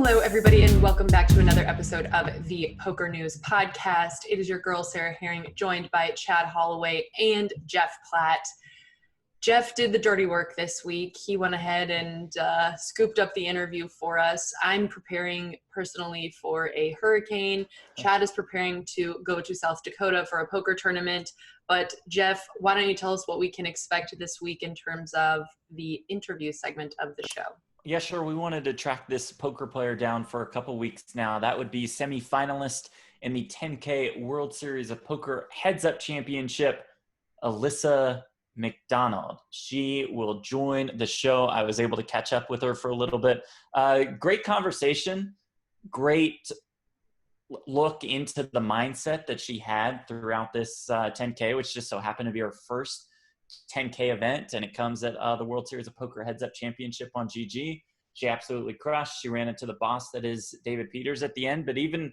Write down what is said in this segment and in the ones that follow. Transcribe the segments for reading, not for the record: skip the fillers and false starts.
Hello, everybody, and welcome back to another episode of the PokerNews podcast. It is your girl, Sarah Herring, joined by Chad Holloway and Jeff Platt. Jeff did the dirty work this week. He went ahead and scooped up the interview for us. I'm preparing personally for a hurricane. Chad is preparing to go to South Dakota for a poker tournament. But Jeff, why don't you tell us what we can expect this week in terms of the interview segment of the show? Yeah, sure. We wanted to track this poker player down for a couple weeks now. That would be semi-finalist in the 10K World Series of Poker Heads-Up Championship, Alyssa MacDonald. She will join the show. I was able to catch up with her for a little bit. Great conversation, great look into the mindset that she had throughout this 10K, which just so happened to be her first 10K event, and it comes at the World Series of Poker Heads-Up Championship on GG. She absolutely crushed. She ran into the boss that is David Peters at the end, but even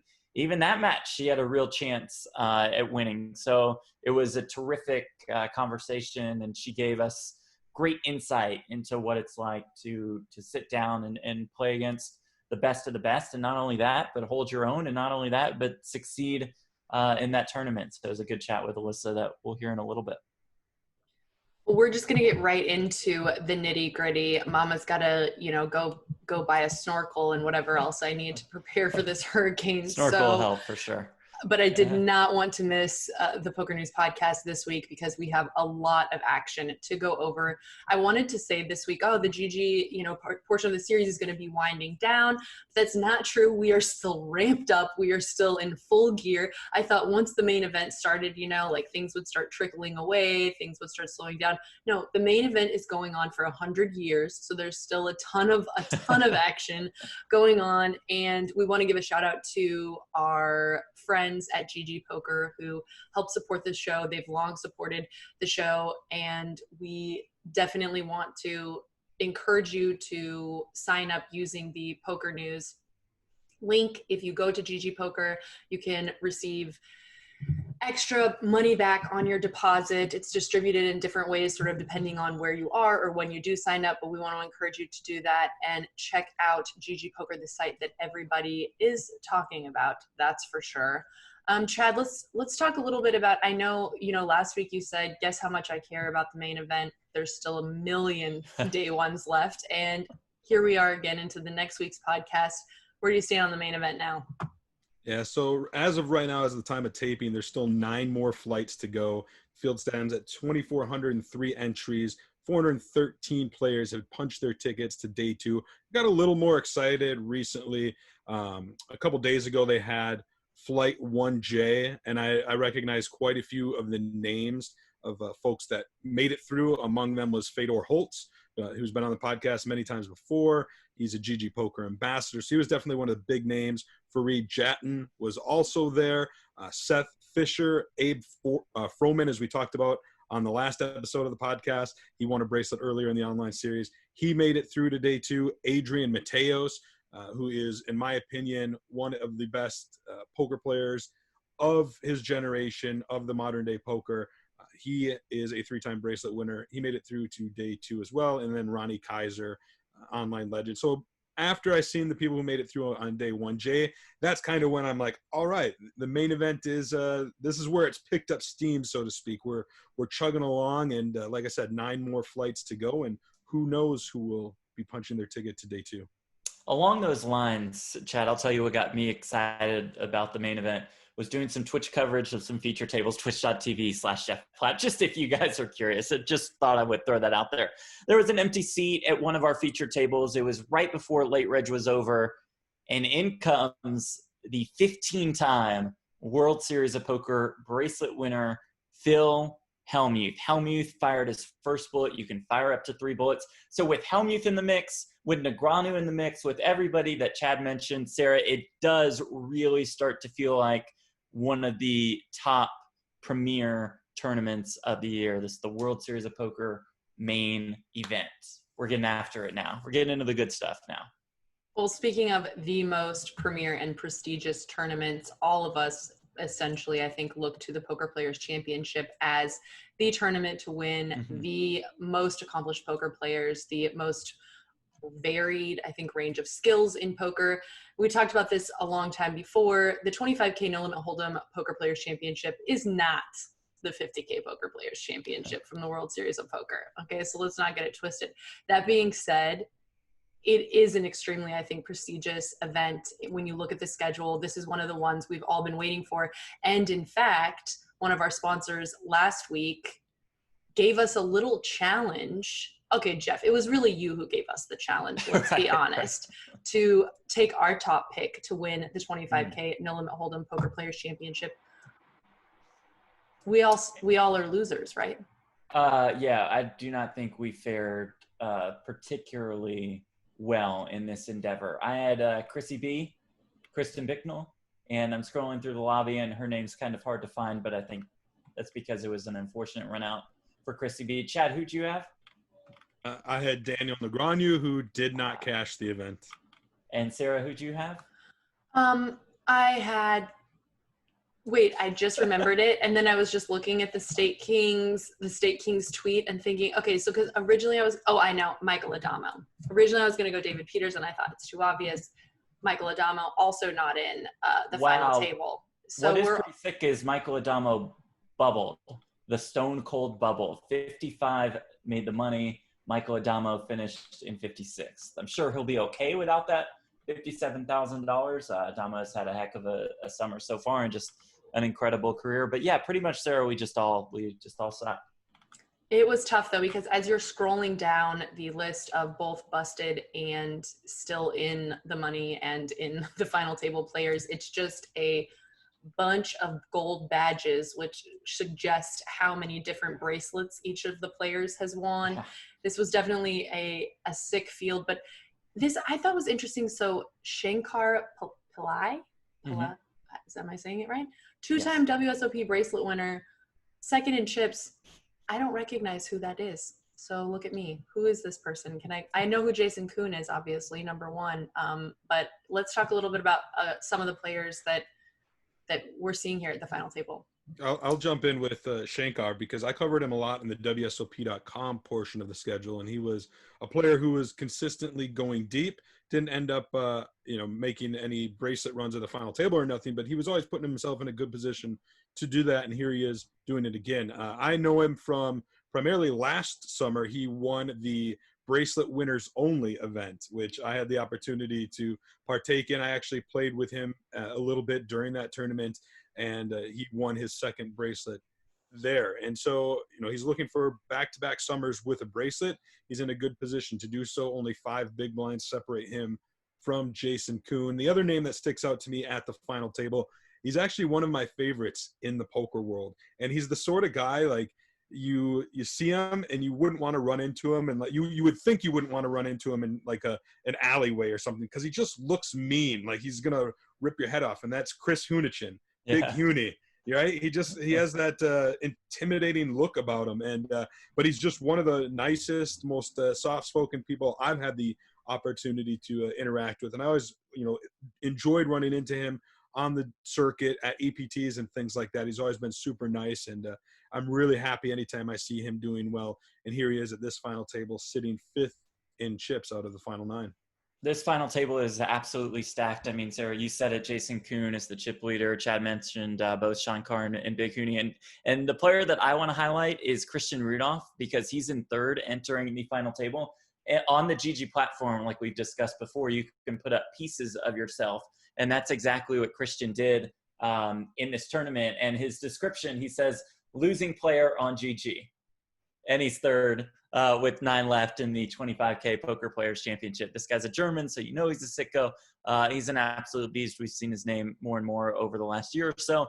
that match, she had a real chance at winning. So it was a terrific conversation, and she gave us great insight into what it's like to sit down and play against the best of the best, and not only that, but hold your own, and not only that, but succeed in that tournament. So it was a good chat with Alyssa that we'll hear in a little bit. Well, we're just going to get right into the nitty gritty. Mama's got to, go buy a snorkel and whatever else I need to prepare for this hurricane. Snorkel will help for sure. But I did not want to miss the Poker News podcast this week because we have a lot of action to go over. I wanted to say this week, the GG, portion of the series is going to be winding down. That's not true. We are still ramped up. We are still in full gear. I thought once the main event started, things would start trickling away, things would start slowing down. No, the main event is going on for 100 years. So there's still a ton of action going on. And we want to give a shout out to our friends at GGPoker who help support this show. They've long supported the show, and we definitely want to encourage you to sign up using the Poker News link. If you go to GGPoker, you can receive extra money back on your deposit. It's distributed in different ways, sort of depending on where you are or when you do sign up, but we want to encourage you to do that and check out GGPoker, the site that everybody is talking about, that's for sure. Chad, let's talk a little bit about, I know, last week you said, guess how much I care about the main event. There's still a million day ones left. And here we are again into the next week's podcast. Where do you stand on the main event now? Yeah, so as of right now, as of the time of taping, there's still 9 more flights to go. Field stands at 2,403 entries. 413 players have punched their tickets to day 2. Got a little more excited recently. A couple days ago, they had Flight 1J, and I recognized quite a few of the names of folks that made it through. Among them was Fedor Holtz, who's been on the podcast many times before. He's a GGPoker ambassador, so he was definitely one of the big names. Fareed Jatton was also there. Seth Fisher, Abe Froman, as we talked about on the last episode of the podcast. He won a bracelet earlier in the online series. He made it through to day 2. Adrian Mateos, who is, in my opinion, one of the best poker players of his generation, of the modern day poker. He is a 3-time bracelet winner. He made it through to day 2 as well. And then Ronnie Kaiser, online legend. So after I seen the people who made it through on day 1J, that's kind of when I'm like, all right, the main event is, this is where it's picked up steam, so to speak. We're chugging along, and like I said, 9 more flights to go, and who knows who will be punching their ticket to day 2. Along those lines, Chad, I'll tell you what got me excited about the main event was doing some Twitch coverage of some feature tables, twitch.tv/Jeff Platt. Just if you guys are curious, I just thought I would throw that out there. There was an empty seat at one of our feature tables. It was right before late reg was over, and in comes the 15-time World Series of Poker bracelet winner, Phil Hellmuth. Hellmuth fired his first bullet. You can fire up to 3 bullets. So with Hellmuth in the mix, with Negreanu in the mix, with everybody that Chad mentioned, Sarah, it does really start to feel like one of the top premier tournaments of the year. This is the World Series of Poker main event. We're getting after it now. We're getting into the good stuff now. Well, speaking of the most premier and prestigious tournaments, all of us essentially, I think, look to the Poker Players Championship as the tournament to win. The most accomplished poker players, the most varied, I think, range of skills in poker. We talked about this a long time before. The 25K No Limit Hold'em Poker Players Championship is not the 50K Poker Players Championship from the World Series of Poker. Okay, so let's not get it twisted. That being said, it is an extremely, I think, prestigious event. When you look at the schedule, this is one of the ones we've all been waiting for. And in fact, one of our sponsors last week gave us a little challenge. Okay, Jeff, it was really you who gave us the challenge, let's be honest, to take our top pick to win the 25K No Limit Hold'em Poker Players Championship. We all are losers, right? Yeah, I do not think we fared particularly well in this endeavor. I had Chrissy B, Kristen Bicknell, and I'm scrolling through the lobby and her name's kind of hard to find, but I think that's because it was an unfortunate run out for Chrissy B. Chad, who'd you have? I had Daniel Negreanu, who did not cash the event. And Sarah, who'd you have? I had, wait, I just remembered it. And then I was just looking at the State Kings tweet and thinking, okay, so because originally I know, Michael Adamo. Originally I was going to go David Peters and I thought it's too obvious. Michael Adamo also not in the final table. So what is pretty sick is Michael Adamo bubbled, the stone cold bubble. 55 made the money. Michael Adamo finished in 56th. I'm sure he'll be okay without that $57,000. Adamo has had a heck of a summer so far and just an incredible career. But yeah, pretty much, Sarah, we just all saw. It was tough though, because as you're scrolling down the list of both busted and still in the money and in the final table players, it's just a bunch of gold badges, which suggest how many different bracelets each of the players has won. Yeah. This was definitely a sick field, but this I thought was interesting. So Shankar Pillai, am I saying it right? Two-time WSOP bracelet winner, second in chips. I don't recognize who that is. So look at me. Who is this person? I know who Jason Kuhn is, obviously, number one. But let's talk a little bit about some of the players that we're seeing here at the final table. I'll jump in with Shankar because I covered him a lot in the WSOP.com portion of the schedule, and he was a player who was consistently going deep. Didn't end up, making any bracelet runs at the final table or nothing, but he was always putting himself in a good position to do that, and here he is doing it again. I know him from primarily last summer. He won the Bracelet Winners Only event, which I had the opportunity to partake in. I actually played with him a little bit during that tournament, and he won his second bracelet there. And so, he's looking for back-to-back summers with a bracelet. He's in a good position to do so. Only 5 big blinds separate him from Jason Kuhn. The other name that sticks out to me at the final table, he's actually one of my favorites in the poker world. And he's the sort of guy, like, you see him and you wouldn't want to run into him, and like you would think you wouldn't want to run into him in like an alleyway or something, because he just looks mean, like he's gonna rip your head off. And that's Chris Hunichin, Big Huni, right? He has that intimidating look about him, and but he's just one of the nicest, most soft-spoken people I've had the opportunity to interact with, and I always enjoyed running into him on the circuit at EPTs and things like that. He's always been super nice, and I'm really happy anytime I see him doing well. And here he is at this final table, sitting 5th in chips out of the final 9. This final table is absolutely stacked. I mean, Sarah, you said it. Jason Kuhn is the chip leader. Chad mentioned both Shankar and Big Huni. And the player that I want to highlight is Christian Rudolph, because he's in 3rd entering the final table. On the GG platform, like we've discussed before, you can put up pieces of yourself. And that's exactly what Christian did in this tournament. And his description, he says, losing player on GG. And he's 3rd with 9 left in the 25K Poker Players Championship. This guy's a German, so you know he's a sicko. He's an absolute beast. We've seen his name more and more over the last year or so.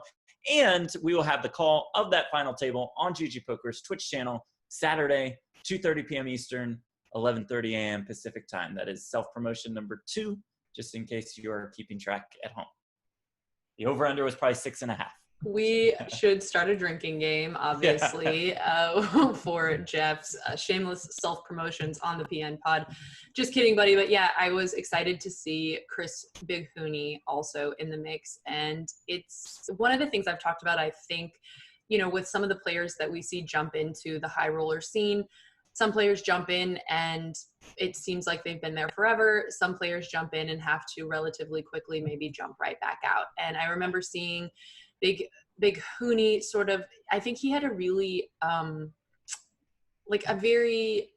And we will have the call of that final table on GG Poker's Twitch channel Saturday, 2:30 p.m. Eastern, 11:30 a.m. Pacific time. That is self-promotion number 2. Just in case you're keeping track at home. The over-under was probably 6.5. We should start a drinking game, obviously, for Jeff's shameless self-promotions on the PN pod. Just kidding, buddy. But yeah, I was excited to see Chris Big Huni also in the mix. And it's one of the things I've talked about, I think, with some of the players that we see jump into the high roller scene. Some players jump in and it seems like they've been there forever. Some players jump in and have to relatively quickly maybe jump right back out. And I remember seeing Big Hooney sort of, I think he had a really, like a very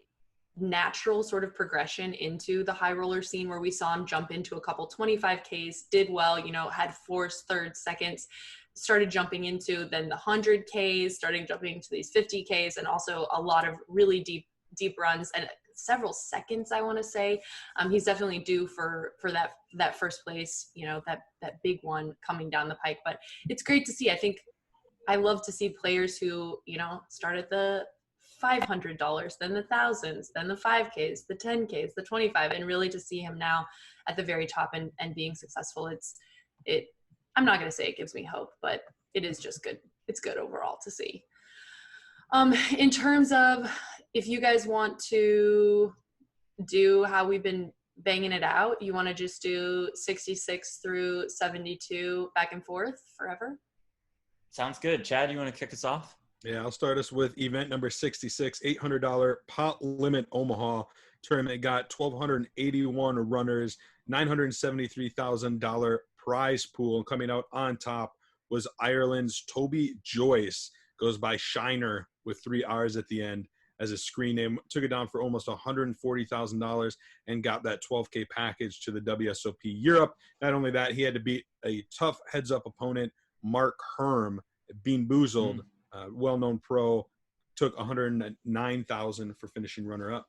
natural sort of progression into the high roller scene, where we saw him jump into a couple 25Ks, did well, you know, had fourths, thirds, seconds, started jumping into then the 100Ks, starting jumping into these 50Ks, and also a lot of really deep runs and several seconds, I want to say. He's definitely due for that first place, you know, that big one coming down the pike. But it's great to see. I think I love to see players who, you know, start at the $500, then the thousands, then the 5Ks, the 10Ks, the 25, and really to see him now at the very top and being successful. I'm not going to say it gives me hope, but it is just good. It's good overall to see. In terms of, if you guys want to do how we've been banging it out, you want to just do 66 through 72 back and forth forever? Sounds good. Chad, you want to kick us off? Yeah, I'll start us with event number 66, $800 pot limit Omaha tournament. Got 1,281 runners, $973,000 prize pool. Coming out on top was Ireland's Toby Joyce, goes by Shiner with 3 R's at the end as a screen name. Took it down for almost $140,000 and got that 12K package to the WSOP Europe. Not only that, he had to beat a tough heads-up opponent, Mark Herm, Bean Boozled. Well-known pro, took $109,000 for finishing runner-up.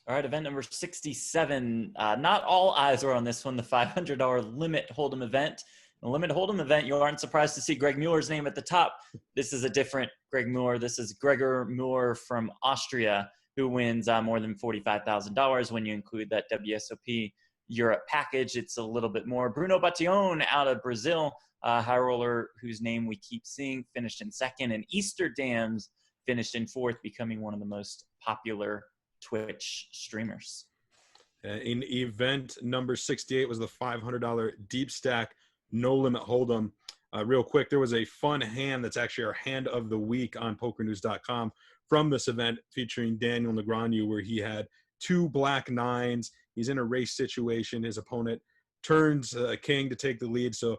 All right, event number 67. Not all eyes were on this one, the $500 limit hold'em event. The limit hold'em event, you aren't surprised to see Greg Mueller's name at the top. This is a different Greg Mueller. This is Gregor Mueller from Austria, who wins more than $45,000 when you include that WSOP Europe package. It's a little bit more. Bruno Bataillon out of Brazil, high roller whose name we keep seeing, finished in second, and Easter Dams finished in fourth, becoming one of the most popular Twitch streamers. In event number 68 was the $500 deep stack no limit hold'em. Real quick, there was a fun hand that's actually our hand of the week on PokerNews.com from this event, featuring Daniel Negreanu, where he had 2 black nines. He's in a race situation. His opponent turns king to take the lead. So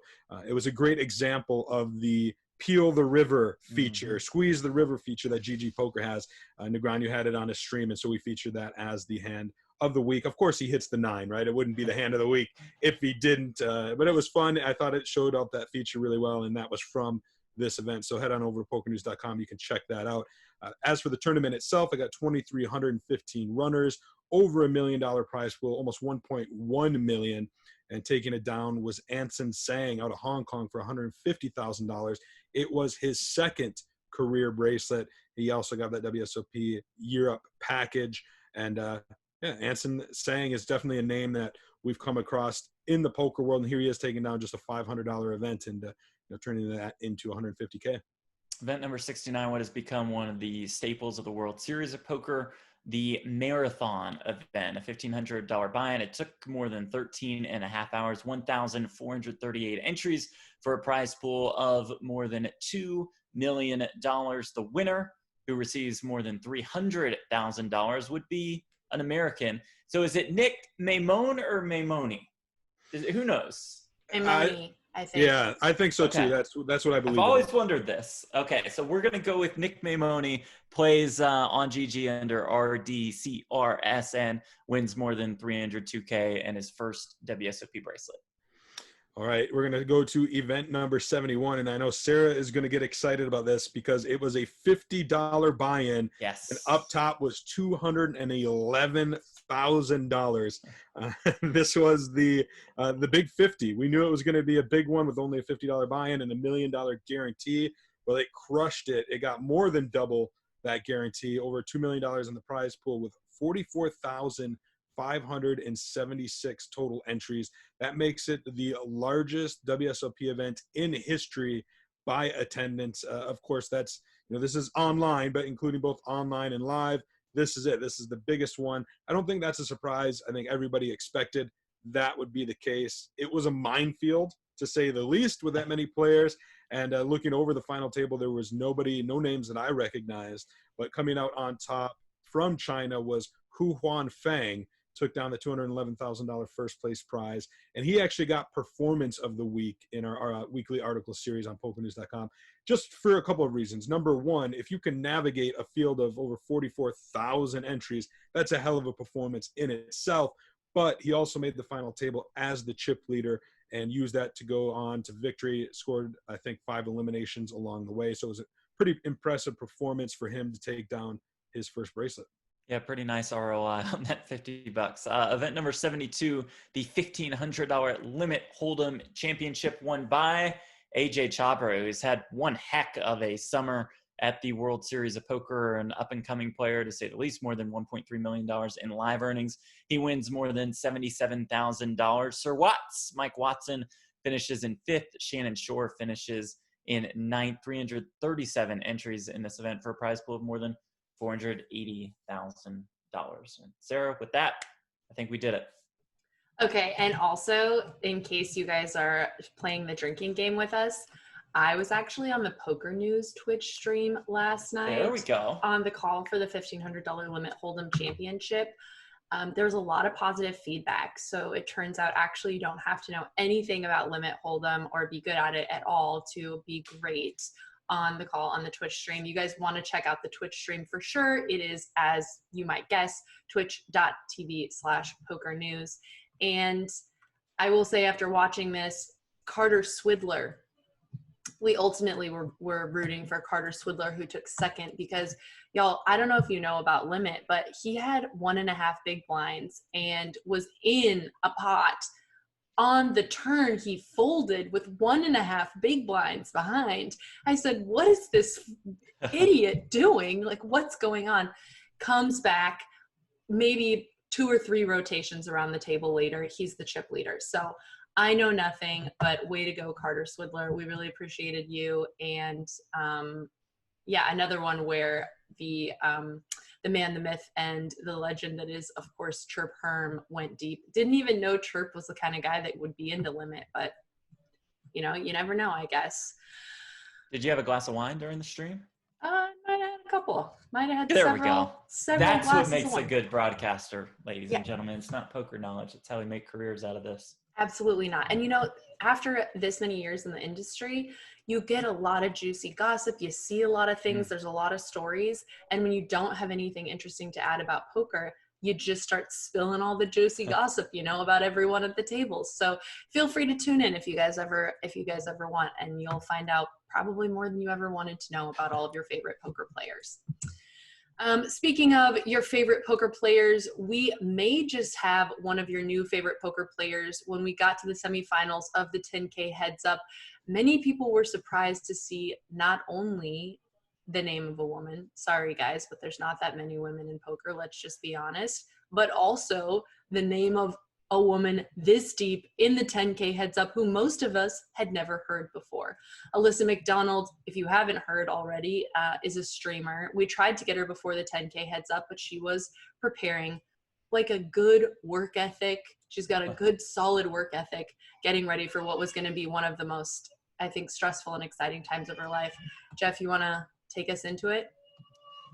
it was a great example of the peel the river feature, squeeze the river feature that GGPoker has. Negreanu had it on his stream, and so we featured that as the hand of the week. Of course, he hits the 9, right? It wouldn't be the hand of the week if he didn't. But it was fun. I thought it showed up that feature really well, and that was from this event. So head on over to PokerNews.com. You can check that out. As for the tournament itself, I got 2,315 runners, over $1 million prize pool, almost 1.1 million. And taking it down was Anson Sang out of Hong Kong for $150,000. It was his second career bracelet. He also got that WSOP Europe package. And Anson Sang is definitely a name that we've come across in the poker world. And here he is taking down just a $500 event and turning that into $150K. Event number 69, what has become one of the staples of the World Series of Poker, the Marathon event, a $1,500 buy-in. It took more than 13 and a half hours, 1,438 entries for a prize pool of more than $2 million. The winner, who receives more than $300,000, would be an American. So is it Nick Maimone or Maimone? Who knows? Maimone. I think. Yeah, I think so too. That's what I believe. I've always wondered this. Okay, so we're gonna go with Nick Maimone, plays on GG under RDCRSN, wins more than 302K and his first WSOP bracelet. All right, we're gonna go to event number 71, and I know Sarah is gonna get excited about this because it was a $50 buy-in. Yes. And up top was $211,000. This was the big 50. We knew it was going to be a big one with only a $50 buy-in and $1 million guarantee. Well, it crushed it. It got more than double that guarantee, over $2 million in the prize pool with 44,576 total entries. That makes it the largest WSOP event in history by attendance. Of course, that's this is online, but including both online and live. This is it. This is the biggest one. I don't think that's a surprise. I think everybody expected that would be the case. It was a minefield, to say the least, with that many players. And looking over the final table, there was no names that I recognized. But coming out on top from China was Hu Huan Fang took down the $211,000 first place prize. And he actually got Performance of the Week in our weekly article series on PokerNews.com, just for a couple of reasons. Number one, if you can navigate a field of over 44,000 entries, that's a hell of a performance in itself. But he also made the final table as the chip leader and used that to go on to victory, scored, I think, 5 eliminations along the way. So it was a pretty impressive performance for him to take down his first bracelet. Yeah, pretty nice ROI on that $50. Event number 72, the $1,500 limit hold'em championship won by AJ Chopra, who's had one heck of a summer at the World Series of Poker, an up-and-coming player, to say the least, more than $1.3 million in live earnings. He wins more than $77,000. Sir Watts, Mike Watson, finishes in 5th. Shannon Shore finishes in 9th. 337 entries in this event for a prize pool of more than $480,000. And Sarah, with that, I think we did it. Okay, and also, in case you guys are playing the drinking game with us, I was actually on the PokerNews Twitch stream last night. There we go. On the call for the $1,500 limit hold'em championship. There was a lot of positive feedback. So it turns out actually you don't have to know anything about limit hold'em or be good at it at all to be great on the call on the Twitch stream. You guys want to check out the Twitch stream for sure. It is, as you might guess, twitch.tv/PokerNews. And I will say, after watching this, Carter Swidler, we ultimately were rooting for Carter Swidler, who took second, because y'all, I don't know if you know about limit, but he had 1.5 big blinds and was in a pot. On the turn, he folded with 1.5 big blinds behind. I said, what is this idiot doing? Like, what's going on? Comes back, maybe 2 or 3 rotations around the table later, he's the chip leader. So I know nothing, but way to go, Carter Swidler. We really appreciated you. And yeah, another one where the man, the myth, and the legend that is, of course, Chirp Herm went deep. Didn't even know Chirp was the kind of guy that would be into limit, but you know, you never know, I guess. Did you have a glass of wine during the stream? Might have had a couple. Might have had There several. we go. That's what makes a good broadcaster, ladies and gentlemen. It's not poker knowledge. It's how we make careers out of this. Absolutely not. And you know, after this many years in the industry, you get a lot of juicy gossip. You see a lot of things. There's a lot of stories. And when you don't have anything interesting to add about poker, you just start spilling all the juicy gossip, you know, about everyone at the tables. So feel free to tune in if you guys ever want, and you'll find out probably more than you ever wanted to know about all of your favorite poker players. Speaking of your favorite poker players, we may just have one of your new favorite poker players. When we got to the semifinals of the 10K Heads Up, many people were surprised to see not only the name of a woman, sorry guys, but there's not that many women in poker, let's just be honest, but also the name of a woman this deep in the 10K Heads Up who most of us had never heard before. Alyssa MacDonald, if you haven't heard already, is a streamer. We tried to get her before the 10K Heads Up, but she was preparing like a good work ethic. She's got a good solid work ethic, getting ready for what was going to be one of the most, I think, stressful and exciting times of her life. Jeff, you want to take us into it?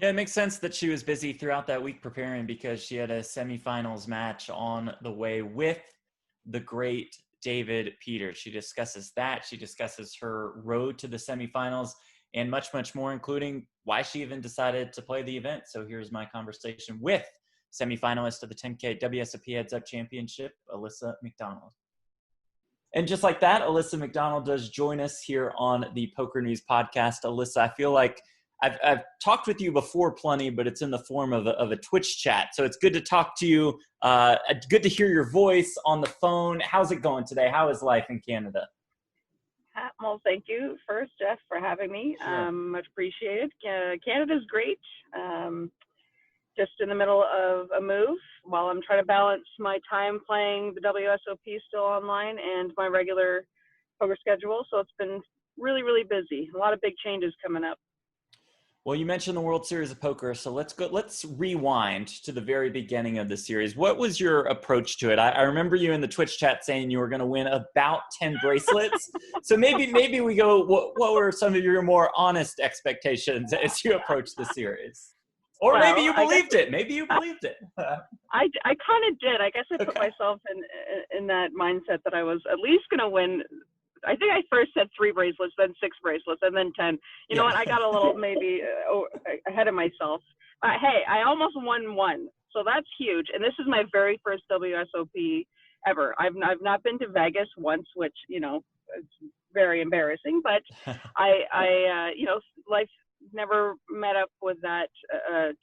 Yeah, it makes sense that she was busy throughout that week preparing, because she had a semifinals match on the way with the great David Peters. She discusses that. She discusses her road to the semifinals and much, much more, including why she even decided to play the event. So here's my conversation with semifinalist of the 10K WSOP Heads Up Championship, Alyssa MacDonald. And just like that, Alyssa MacDonald does join us here on the Poker News podcast. Alyssa, I feel like I've talked with you before plenty, but it's in the form of a Twitch chat. So it's good to talk to you. Good to hear your voice on the phone. How's it going today? How is life in Canada? Well, thank you first, Jeff, for having me. Sure. Much appreciated. Canada's great. Just in the middle of a move while I'm trying to balance my time playing the WSOP still online and my regular poker schedule. So it's been really, really busy. A lot of big changes coming up. Well, you mentioned the World Series of Poker, so let's rewind to the very beginning of the series. What was your approach to it? I remember you in the Twitch chat saying you were going to win about 10 bracelets. So maybe we go, what were some of your more honest expectations as you approach the series? Or maybe you believed it. Maybe you believed it. I kind of did. I guess I put myself in that mindset that I was at least going to win. I think I first said 3 bracelets, then 6 bracelets, and then 10. You know what? I got a little maybe ahead of myself. Hey, I almost won 1. So that's huge. And this is my very first WSOP ever. I've not been to Vegas once, which, you know, it's very embarrassing, but I you know, life never met up with that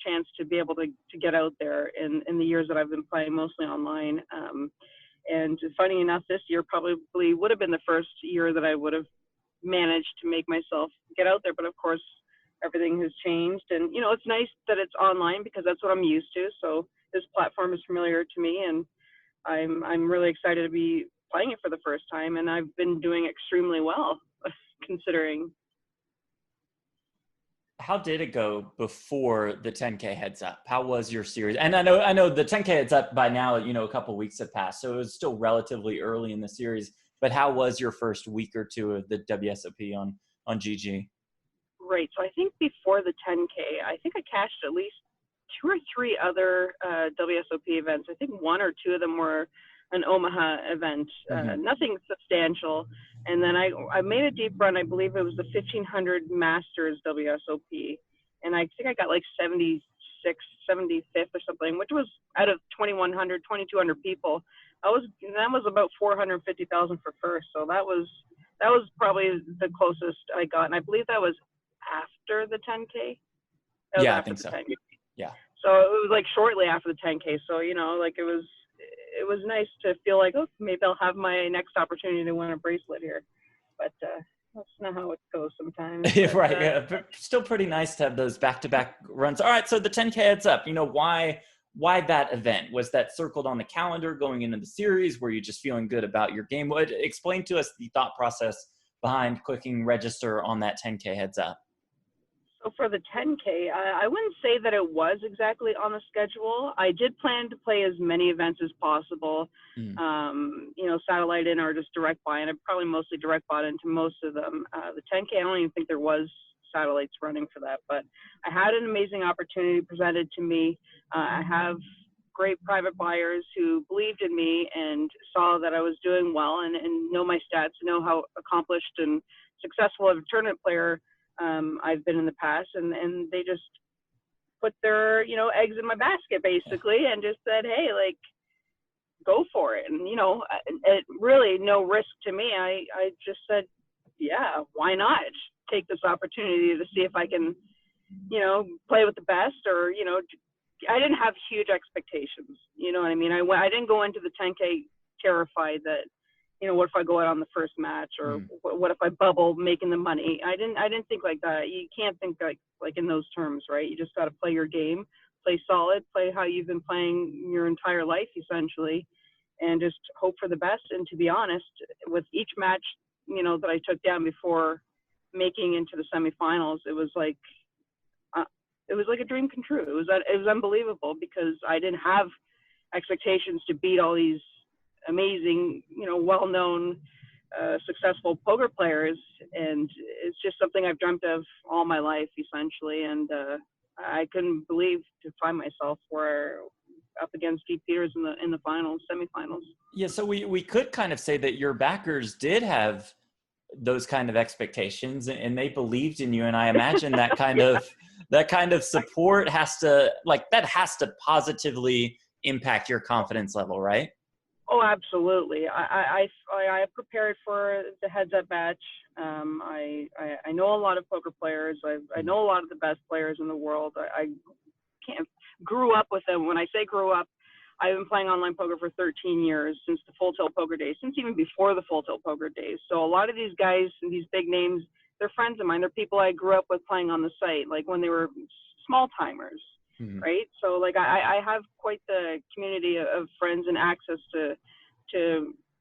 chance to be able to get out there in the years that I've been playing mostly online. And funny enough, this year probably would have been the first year that I would have managed to make myself get out there. But of course, everything has changed. And, you know, it's nice that it's online because that's what I'm used to. So this platform is familiar to me, and I'm really excited to be playing it for the first time. And I've been doing extremely well, considering. How did it go before the 10K heads up? How was your series? And I know the 10K heads up by now, you know, a couple of weeks have passed, so it was still relatively early in the series. But how was your first week or two of the WSOP on GG? Right. So I think before the 10K, I think I cashed at least 2 or 3 other WSOP events. I think 1 or 2 of them were an Omaha event, nothing substantial. And then I made a deep run. I believe it was the 1500 Masters WSOP. And I think I got like 76th, 75th or something, which was out of 2,100, 2,200 people. That was about 450,000 for first. So that was probably the closest I got. And I believe that was after the 10K. Yeah, I think so. 10K. Yeah. So it was like shortly after the 10K. So, you know, like it was nice to feel like, oh, maybe I'll have my next opportunity to win a bracelet here. But that's not how it goes sometimes. But, right. Yeah. Still pretty nice to have those back-to-back runs. All right. So the 10K heads up, you know, why that event? Was that circled on the calendar going into the series? Were you just feeling good about your game? Explain to us the thought process behind clicking register on that 10K heads up. So for the 10K, I wouldn't say that it was exactly on the schedule. I did plan to play as many events as possible, you know, satellite in or just direct buy, and I probably mostly direct bought into most of them. The 10K, I don't even think there was satellites running for that, but I had an amazing opportunity presented to me. I have great private buyers who believed in me and saw that I was doing well and know my stats, know how accomplished and successful of a tournament player I've been in the past, and they just put their, you know, eggs in my basket basically, and just said, hey, like, go for it. And, you know, it really no risk to me. I just said, yeah, why not take this opportunity to see if I can, you know, play with the best, or, you know, I didn't have huge expectations. You know what I mean? I didn't go into the 10K terrified that, you know, what if I go out on the first match, or what if I bubble making the money? I didn't think like that. You can't think like in those terms, right? You just got to play your game, play solid, play how you've been playing your entire life essentially, and just hope for the best. And to be honest, with each match, you know, that I took down before making into the semifinals, it was like a dream come true. It was unbelievable, because I didn't have expectations to beat all these amazing, you know, well-known, successful poker players, and it's just something I've dreamt of all my life essentially. And I couldn't believe to find myself up against Steve Peters in the semifinals. Yeah, so we could kind of say that your backers did have those kind of expectations, and they believed in you, and I imagine that kind of support has to positively impact your confidence level, right? Oh, absolutely. I prepared for the heads-up match. I know a lot of poker players. I know a lot of the best players in the world. I grew up with them. When I say grew up, I've been playing online poker for 13 years, since the Full Tilt Poker days, since even before the Full Tilt Poker days. So a lot of these guys and these big names, they're friends of mine. They're people I grew up with playing on the site, like when they were small timers. Right. So like I have quite the community of friends and access to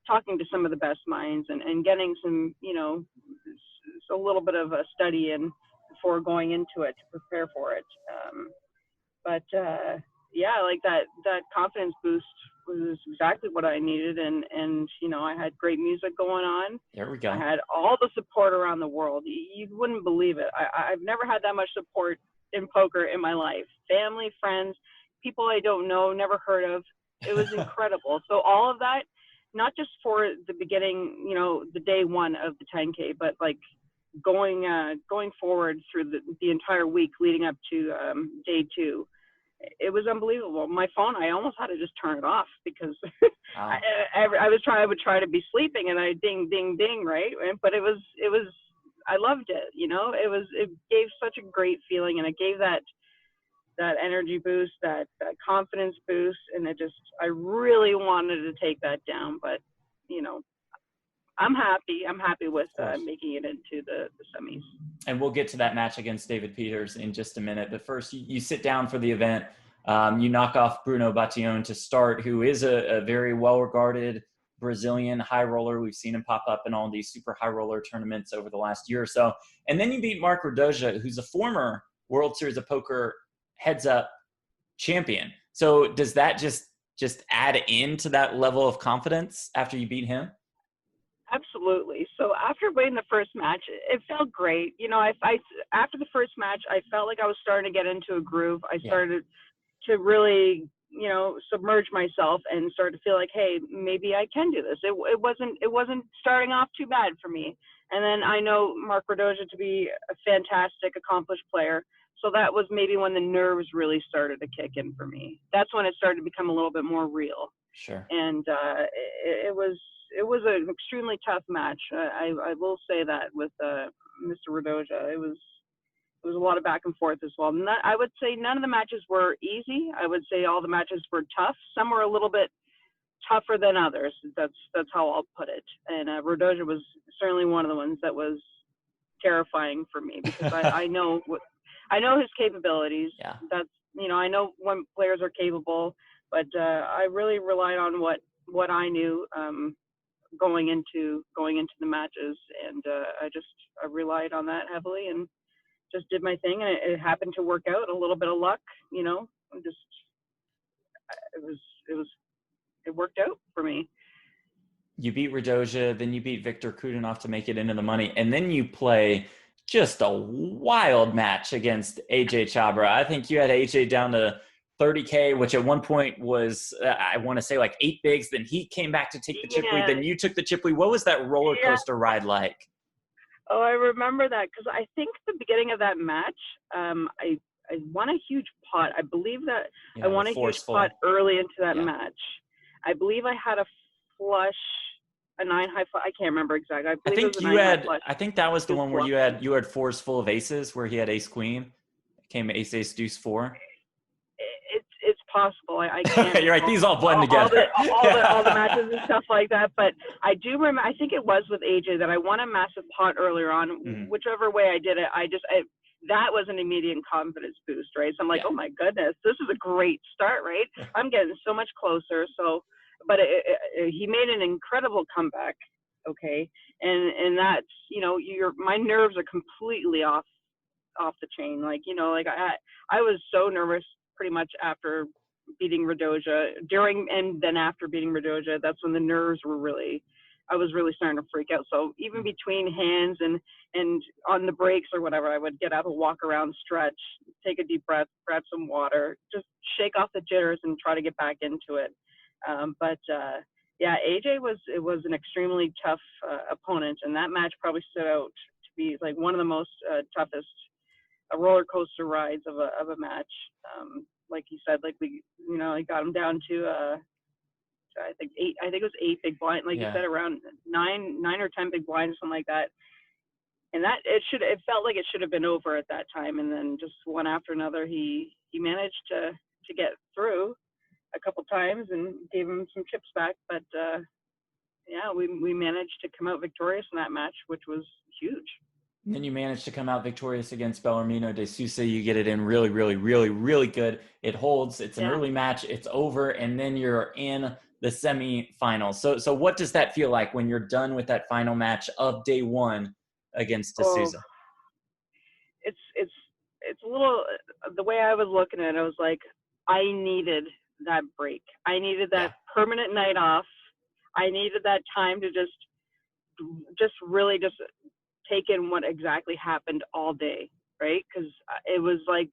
talking to some of the best minds and getting some, you know, a little bit of a study in before going into it to prepare for it. Yeah, like that confidence boost was exactly what I needed. And, you know, I had great music going on. There we go. I had all the support around the world. You wouldn't believe it. I've never had that much support in poker in my life. Family, friends, people I don't know, never heard of. It was incredible. So all of that, not just for the beginning, the day one of the 10K, but like going forward through the entire week leading up to day two. It was unbelievable. My phone, I almost had to just turn it off because Wow. I would try to be sleeping and I ding, ding, ding, right? But it was, I loved it. It gave such a great feeling, and it gave that energy boost, that confidence boost. And I really wanted to take that down, but I'm happy with making it into the semis. And we'll get to that match against David Peters in just a minute. But first, you sit down for the event. You knock off Bruno Batillon to start, who is a very well-regarded Brazilian high roller. We've seen him pop up in all these super high roller tournaments over the last year or so. And then you beat Mark Radoja, who's a former World Series of Poker heads-up champion. So does that just add into that level of confidence after you beat him? Absolutely. So after winning the first match, it felt great. After the first match, I felt like I was starting to get into a groove. I started to really, submerge myself and start to feel like, hey, maybe I can do this. It wasn't starting off too bad for me. And then I know Mark Radoja to be a fantastic, accomplished player. So that was maybe when the nerves really started to kick in for me. That's when it started to become a little bit more real. Sure. And it was an extremely tough match. I will say that with Mr. Radoja, it was a lot of back and forth as well. I would say none of the matches were easy. I would say all the matches were tough. Some were a little bit tougher than others. That's how I'll put it. And Radoja was certainly one of the ones that was terrifying for me because I know his capabilities. Yeah. That's I know when players are capable, but I really relied on what I knew going into the matches, and I relied on that heavily and just did my thing, and it happened to work out. A little bit of luck, it worked out for me. You beat Radoja, then you beat Victor Kudinov to make it into the money, and then you play just a wild match against AJ Chabra. I think you had AJ down to 30K, which at one point was, I want to say like 8 bigs. Then he came back to take the chip lead. Then you took the chip lead. What was that roller coaster ride like? Oh, I remember that because I think the beginning of that match, I won a huge pot. I believe that I won a huge pot early into that match. I believe I had a flush, a 9 high flush. I can't remember exactly. I think you had. I think that was the one where you had 4s full of aces, where he had ace queen. It came ace deuce 4. It's possible. I can't. You're right. These all blend together. All the matches and stuff like that. But I do remember. I think it was with AJ that I won a massive pot earlier on. Mm-hmm. Whichever way I did it, that was an immediate confidence boost, right? So I'm like, oh my goodness, this is a great start, right? I'm getting so much closer. So, but he made an incredible comeback. Okay, and that's my nerves are completely off the chain. Like I was so nervous. Pretty much after beating Radoja, during and then after beating Radoja, that's when the nerves were I was really starting to freak out. So even between hands and on the breaks or whatever, I would get out and walk around, stretch, take a deep breath, grab some water, just shake off the jitters and try to get back into it. But AJ was an extremely tough opponent, and that match probably stood out to be like one of the most toughest roller coaster rides of a match. Like you said, like I got him down to I think 8. I think it was 8 big blind. Like you said, around 9 or 10 big blinds, something like that. And that it felt like it should have been over at that time. And then just one after another, he managed to get through a couple times and gave him some chips back. But we managed to come out victorious in that match, which was huge. And then you managed to come out victorious against Bellarmino de Sousa. You get it in really, really, really, really good. It holds. It's an early match. It's over. And then you're in the semifinals. So what does that feel like when you're done with that final match of day one against de Sousa? It's a little, the way I was looking at it, I was like, I needed that break. I needed that permanent night off. I needed that time to just really take in what exactly happened all day, right? Because it was like,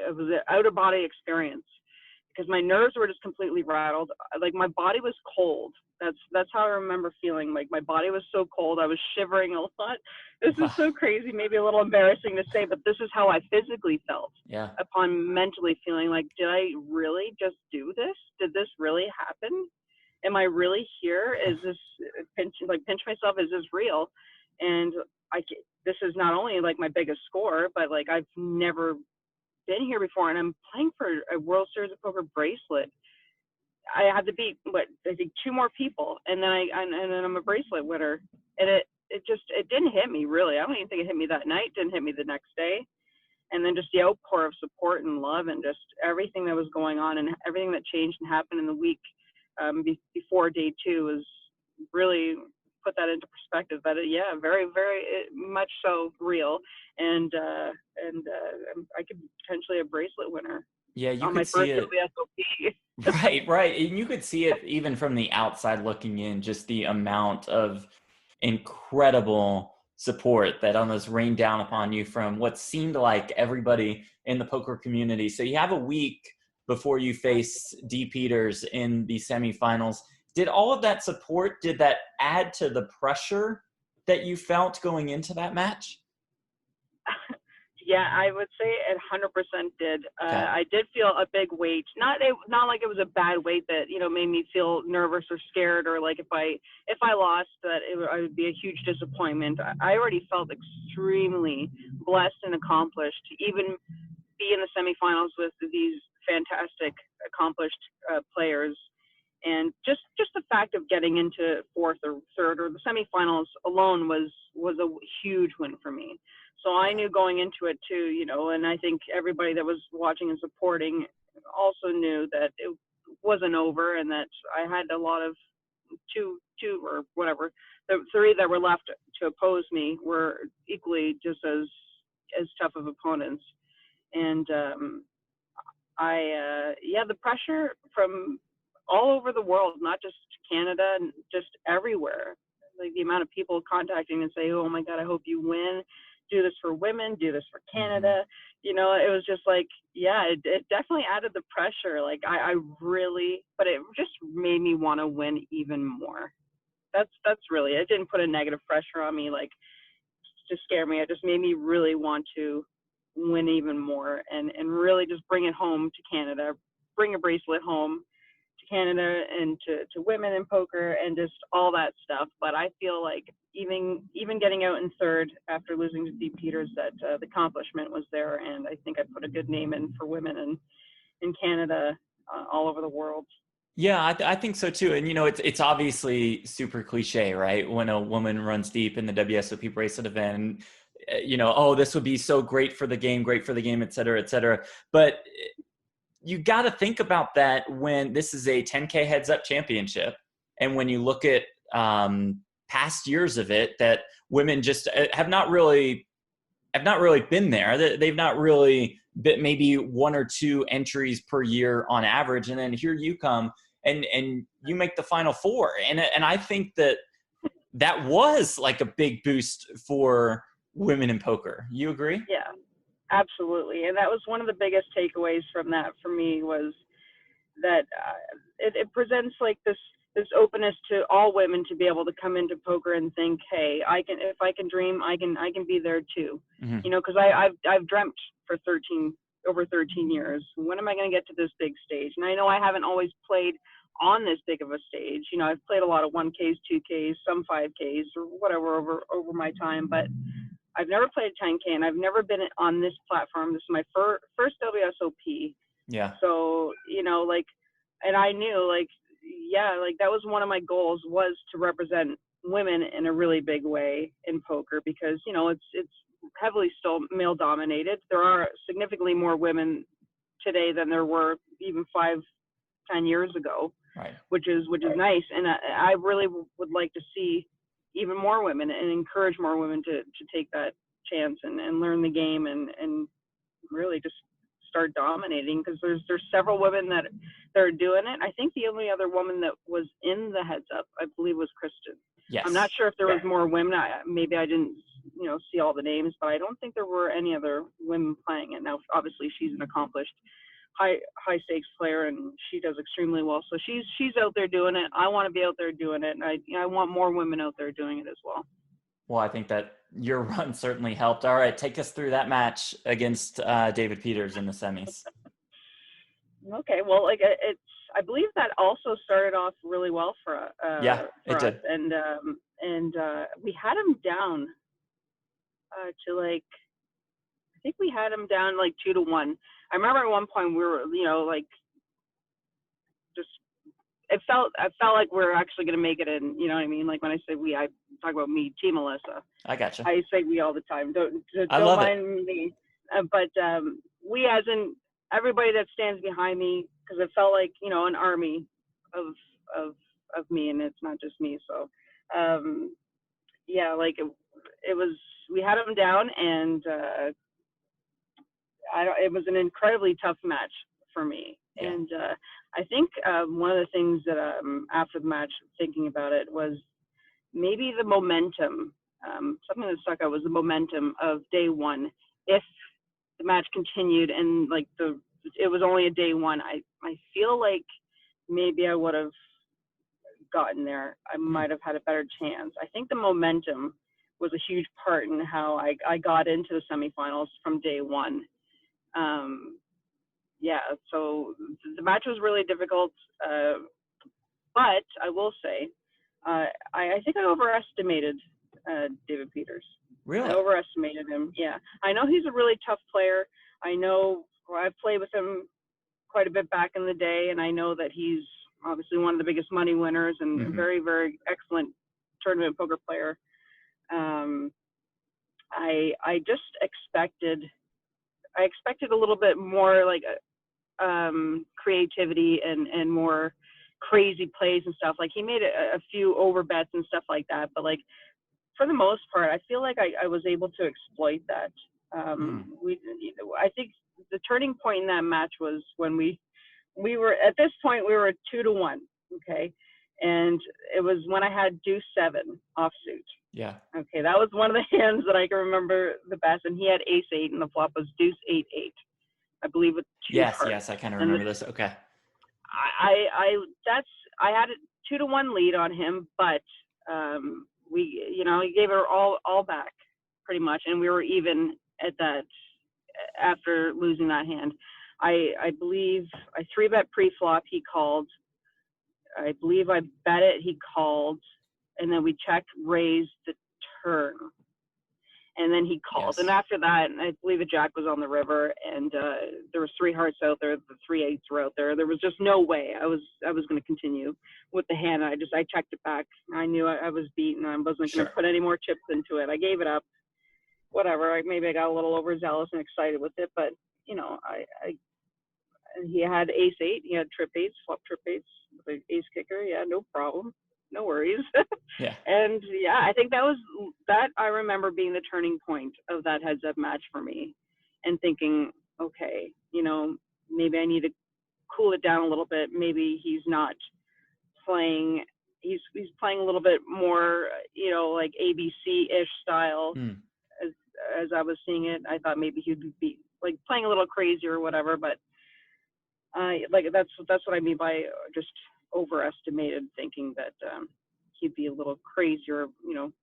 it was an out-of-body experience because my nerves were just completely rattled. Like my body was cold. That's how I remember feeling. Like my body was so cold. I was shivering a lot. This is so crazy, maybe a little embarrassing to say, but this is how I physically felt. Yeah. Upon mentally feeling like, did I really just do this? Did this really happen? Am I really here? Is this pinch myself? Is this real? And this is not only like my biggest score, but like I've never been here before, and I'm playing for a World Series of Poker bracelet. I had to beat I think 2 more people, and then I'm a bracelet winner, and it didn't hit me really. I don't even think it hit me that night. It didn't hit me the next day, and then just the outpour of support and love, and just everything that was going on, and everything that changed and happened in the week before day 2 was really put that into perspective. But very, very much so real, and I could be potentially a bracelet winner. Yeah, you on my could see first it. WSOP. Right. And you could see it even from the outside looking in, just the amount of incredible support that almost rained down upon you from what seemed like everybody in the poker community. So you have a week before you face Dee Peters in the semifinals. Did all of that support, did that add to the pressure that you felt going into that match? Yeah, I would say it 100% did. Okay. I did feel a big weight. Not like it was a bad weight that made me feel nervous or scared, or like if I lost that I would be a huge disappointment. I already felt extremely blessed and accomplished to even be in the semifinals with these fantastic, accomplished players. And just the fact of getting into 4th or 3rd or the semifinals alone was a huge win for me. So I knew going into it too, and I think everybody that was watching and supporting also knew that it wasn't over, and that I had a lot of two or whatever, the 3 that were left to oppose me were equally just as tough of opponents. And the pressure from all over the world, not just Canada, and just everywhere. Like the amount of people contacting and say, "Oh my God, I hope you win. Do this for women, do this for Canada." It was just like, it definitely added the pressure. Like but it just made me want to win even more. That's really, it didn't put a negative pressure on me, like to scare me. It just made me really want to win even more and really just bring it home to Canada, bring a bracelet home to Canada and to women in poker and just all that stuff. But I feel like even getting out in 3rd after losing to Dee Peters, that the accomplishment was there, and I think I put a good name in for women in Canada, all over the world. Yeah, I think so too. And it's obviously super cliche, right? When a woman runs deep in the WSOP bracelet event, this would be so great for the game, et cetera, et cetera. But you got to think about that when this is a 10K heads up championship. And when you look at past years of it, that women just have not really been there. They've not really been, maybe 1 or 2 entries per year on average. And then here you come and you make the Final 4. And I think that was like a big boost for women in poker. You agree? Yeah. Absolutely. And that was one of the biggest takeaways from that for me, was that it presents like this openness to all women to be able to come into poker and think, hey, if I can dream, I can be there too. Because I've dreamt for over 13 years. When am I going to get to this big stage? And I know I haven't always played on this big of a stage. I've played a lot of 1Ks, 2Ks, some 5Ks or whatever over my time, but I've never played 10K, and I've never been on this platform. This is my first WSOP. Yeah. So, and I knew, that was one of my goals, was to represent women in a really big way in poker, because, it's heavily still male dominated. There are significantly more women today than there were even 5-10 years ago, right? Which is nice. And I really would like to see even more women and encourage more women to take that chance and learn the game and really just start dominating, because there's several women that are doing it. I think the only other woman that was in the heads up, I believe, was Kristen. Yes. I'm not sure if there was more women. Maybe I didn't see all the names, but I don't think there were any other women playing it. Now, obviously, she's an accomplished high stakes player, and she does extremely well. So she's out there doing it. I want to be out there doing it, and I want more women out there doing it as well. Well, I think that your run certainly helped. All right, take us through that match against David Peters in the semis. Okay, well, I believe that also started off really well for it us. did. And we had him down to I think we had him down 2-1. I remember at one point we were, just I felt like we were actually going to make it in. You know what I mean? Like when I say we, I talk about me, Team Alyssa. I gotcha. I say we all the time. Don't mind me. But we, as in everybody that stands behind me, because it felt like an army of me, and it's not just me. So it was. We had him down, and it was an incredibly tough match for me. Yeah. And I think one of the things that after the match, thinking about it, was maybe the momentum. Something that stuck out was the momentum of day one. If the match continued and it was only a day one, I feel like maybe I would have gotten there. I might have had a better chance. I think the momentum was a huge part in how I got into the semifinals from day one. So the match was really difficult, but I will say, I think I overestimated David Peters. Really? I overestimated him. Yeah, I know he's a really tough player. I know I've played with him quite a bit back in the day, and I know that he's obviously one of the biggest money winners and a very, very excellent tournament poker player. I just expected a little bit more creativity and more crazy plays and stuff. Like he made a few over bets and stuff like that, but for the most part, I feel like I was able to exploit that. I think the turning point in that match was when we were at this point, we were 2-1. Okay. And it was when I had deuce 7 offsuit. Yeah. Okay. That was one of the hands that I can remember the best. And he had ace 8 and the flop was deuce 8-8. I believe with 2 Yes. cards. Yes. I kind of remember this. Okay. I had a 2-1 lead on him, but he gave her all back pretty much. And we were even at that after losing that hand. I believe I 3-bet pre-flop, he called. I believe I bet it, he called, and then we checked, raised the turn, and then he called. Yes. And after that, I believe a jack was on the river, and there was 3 hearts out there, the 3 8s were out there. There was just no way I was going to continue with the hand. I checked it back. I knew I was beaten. I wasn't going to put any more chips into it. I gave it up. Whatever. Maybe I got a little overzealous and excited with it, but he had ace 8. He had trip 8s, flop trip 8s with an ace kicker. Yeah, no problem. No worries. Yeah. And yeah, I think that I remember being the turning point of that heads up match for me, and thinking, okay, maybe I need to cool it down a little bit. Maybe he's not playing. He's playing a little bit more, like ABC-ish style. As I was seeing it, I thought maybe he'd be playing a little crazy or whatever, but that's what I mean by just overestimated, thinking that he'd be a little crazier,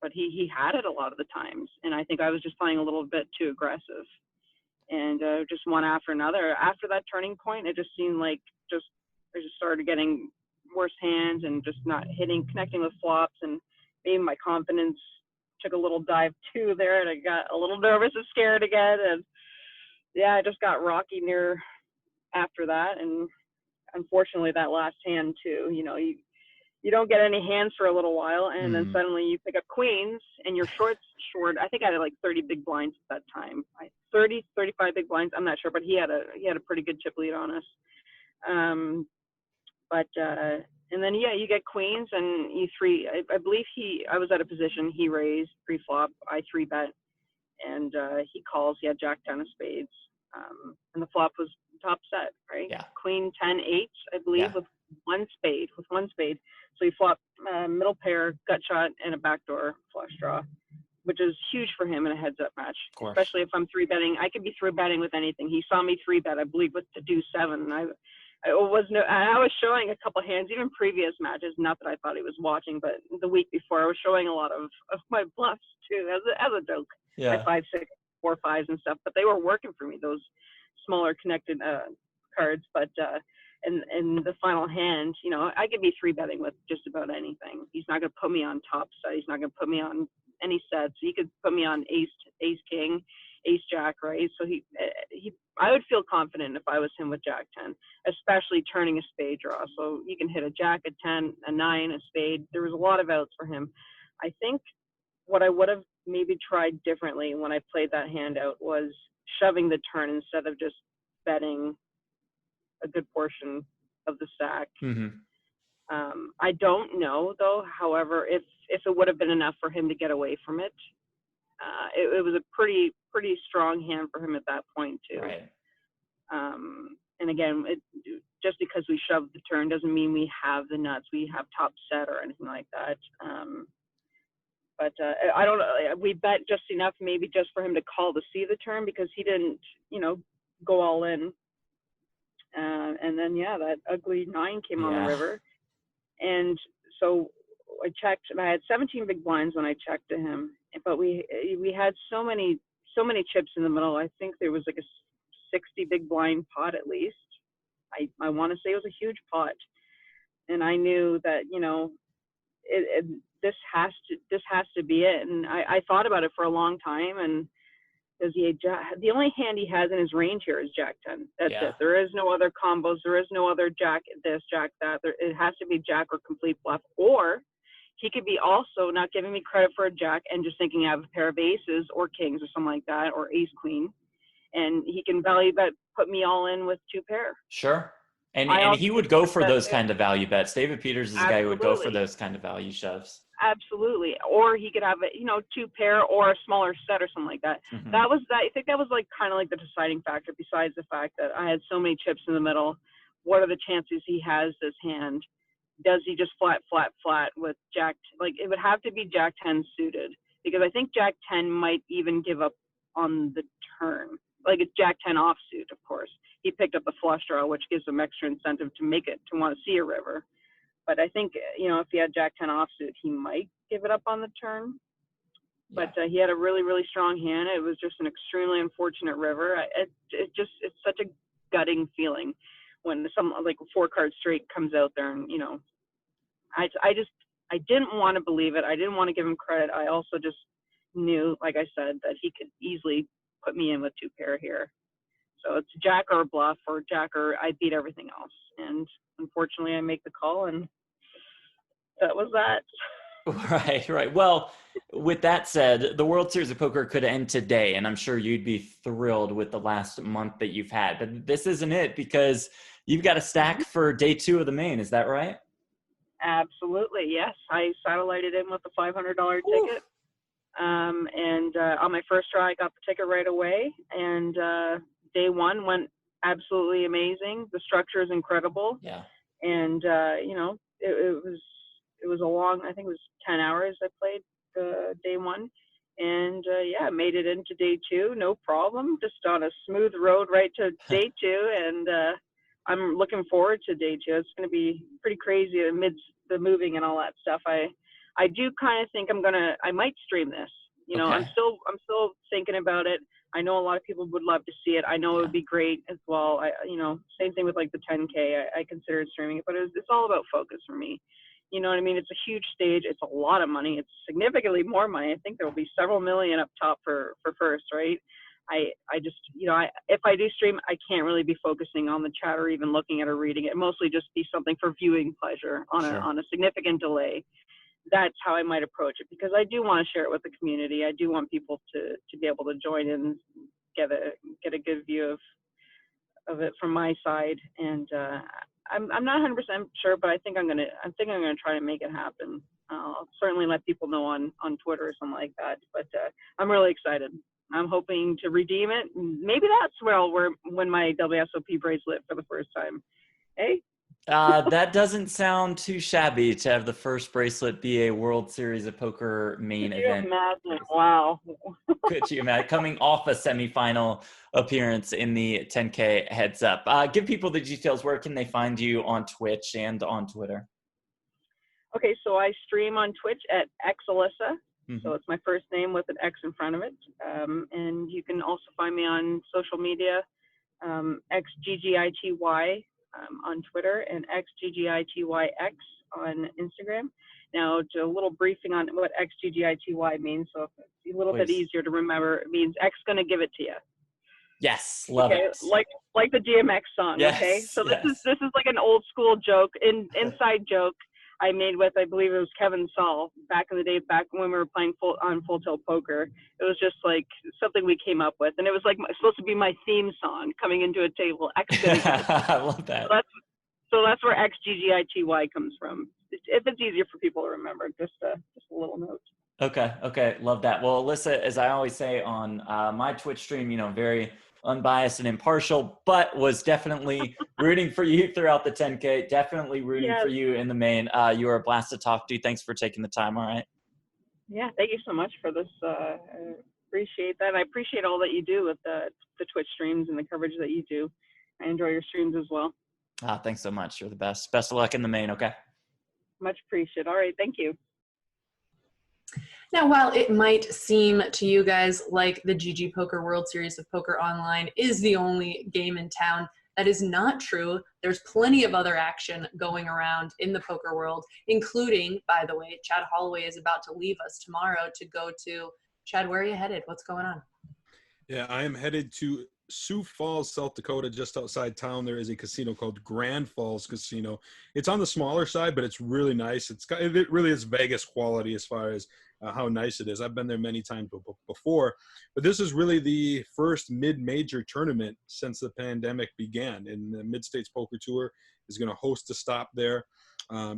but he had it a lot of the times, and I think I was just playing a little bit too aggressive, and just one after another. After that turning point, it just seemed like I just started getting worse hands and just not connecting with flops, and maybe my confidence took a little dive too there, and I got a little nervous and scared again, and yeah, I just got rocky near after that. And unfortunately that last hand too, you don't get any hands for a little while, and then suddenly you pick up queens and you're short. I think I had 30 big blinds at that time. 35 big blinds, I'm not sure, but he had a pretty good chip lead on us. And then you get queens, and I believe I was at a position, he raised pre-flop, I 3-bet, and he calls. He had jack 10 of spades, and the flop was top set, right? Yeah. Queen 10 8, I believe, with one spade. So he flopped middle pair, gut shot, and a backdoor flush draw. which is huge for him in a heads-up match, Of course. especially if I'm 3-betting. I could be 3-betting with anything. He saw me 3-bet, I believe, with the deuce 7, and I was showing a couple hands, even previous matches. Not that I thought he was watching, but the week before, I was showing a lot of my bluffs too, as a joke. Yeah. My 5, 6, 4, 5s and stuff, but they were working for me. Those smaller connected cards, but in the final hand, you know, I could be 3-betting with just about anything. He's not going to put me on top set. He's not going to put me on any sets. He could put me on ace king, ace jack, right? So I would feel confident if I was him with jack 10, especially turning a spade draw. So you can hit a jack, a 10, a 9, a spade. There was a lot of outs for him. I think what I would have maybe tried differently when I played that hand out was shoving the turn instead of just betting a good portion of the stack. Mm-hmm. I don't know though, however, if it would have been enough for him to get away from it. It was a pretty strong hand for him at that point too. Right. And again, just because we shoved the turn doesn't mean we have the nuts, we have top set or anything like that. But I don't know, we bet just enough maybe just for him to call to see the turn, because he didn't, you know, go all in. And then, yeah, that ugly 9 came on the river. And so I checked, and I had 17 big blinds when I checked to him, but we had so many chips in the middle. I think there was like a 60 big blind pot at least. I want to say it was a huge pot. And I knew that, you know, this has to be it. And I thought about it for a long time, and the only hand he has in his range here is jack 10. That's it. There is no other combos. There is no other jack this, jack that. It has to be jack or complete bluff. Or he could be also not giving me credit for a jack and just thinking I have a pair of aces or kings or something like that, or ace queen. And he can value bet, put me all in with 2 pair. Sure. And he would go for those kind of value bets. David Peters is a guy who would go for those kind of value shoves. Absolutely. Or he could have a, you know, 2 pair or a smaller set or something like that. Mm-hmm. I think that was like kind of like the deciding factor, besides the fact that I had so many chips in the middle. What are the chances he has this hand? Does he just flat with jack? Like, it would have to be jack 10 suited, because I think jack 10 might even give up on the turn. Like, it's jack 10 offsuit, of course. He picked up the flush draw, which gives him extra incentive to make it, to want to see a river. But I think, you know, if he had jack 10 offsuit, he might give it up on the turn. Yeah. But he had a really, really strong hand. It was just an extremely unfortunate river. It's such a gutting feeling when some, like, a 4-card straight comes out there, and, you know, I didn't want to believe it. I didn't want to give him credit. I also just knew, like I said, that he could easily put me in with 2 pair here. So it's jack or bluff, or jack or I beat everything else. And unfortunately, I make the call, and that was that. Right. Well, with that said, the World Series of Poker could end today, and I'm sure you'd be thrilled with the last month that you've had. But this isn't it, because you've got a stack for day 2 of the main. Is that right? Absolutely, yes. I satellited in with a $500 ticket. And on my first try, I got the ticket right away. And day 1 went absolutely amazing. The structure is incredible. Yeah. And you know, it was a long, I think it was 10 hours I played day 1. And yeah, made it into day 2, no problem. Just on a smooth road right to day 2. And I'm looking forward to day 2. It's going to be pretty crazy amidst the moving and all that stuff. I do kind of think I might stream this. You know, okay. I'm still thinking about it. I know a lot of people would love to see it. I know it would be great as well. You know, same thing with like the 10K. I considered streaming it, but it's all about focus for me. You know what I mean? It's a huge stage. It's a lot of money. It's significantly more money. I think there will be several million up top for first, right? I just, you know, if I do stream, I can't really be focusing on the chat or even looking at or reading it. Mostly just be something for viewing pleasure on a significant delay. That's how I might approach it, because I do want to share it with the community. I do want people to be able to join in, get a good view of it from my side. And I'm not 100% sure, but I think I'm gonna try to make it happen. I'll certainly let people know on Twitter or something like that. But I'm really excited. I'm hoping to redeem it. Maybe that's where I'll win my WSOP bracelet for the first time. Hey. That doesn't sound too shabby to have the first bracelet be a World Series of Poker main Could you event. imagine? Wow. Could you imagine coming off a semifinal appearance in the 10K heads up? Give people the details. Where can they find you on Twitch and on Twitter? Okay, so I stream on Twitch at Alyssa. Mm-hmm. So it's my first name with an X in front of it. And you can also find me on social media, XGGITY on Twitter and XGGITYX on Instagram. Now, a little briefing on what XGGITY means. So if it's a little bit easier to remember, it means X gonna give it to you. Yes, love it. Like the DMX song. Yes, okay, so this is like an old school joke, inside joke I made with, I believe it was Kevin Saul back in the day, back when we were playing Full Tilt Poker. It was just like something we came up with, and it was like supposed to be my theme song coming into a table. I love that. So that's where XGGITY comes from. If it's easier for people to remember, just a little note. Okay, love that. Well, Alyssa, as I always say on my Twitch stream, very unbiased and impartial, but was definitely rooting for you throughout the 10K, definitely rooting for you in the main. You are a blast to talk to. Thanks for taking the time, all right? Yeah, thank you so much for this. I appreciate that. And I appreciate all that you do with the Twitch streams and the coverage that you do. I enjoy your streams as well. Thanks so much. You're the best. Best of luck in the main, okay? Much appreciated. All right, thank you. Now, while it might seem to you guys like the GGPoker World Series of Poker Online is the only game in town, that is not true. There's plenty of other action going around in the poker world, including, by the way, Chad Holloway is about to leave us tomorrow to go to, Chad, where are you headed? What's going on? Yeah, I am headed to Sioux Falls, South Dakota, just outside town. There is a casino called Grand Falls Casino. It's on the smaller side, but it's really nice. It really is Vegas quality as far as how nice it is. I've been there many times before, but this is really the first mid-major tournament since the pandemic began. And the Mid-States Poker Tour is going to host a stop there.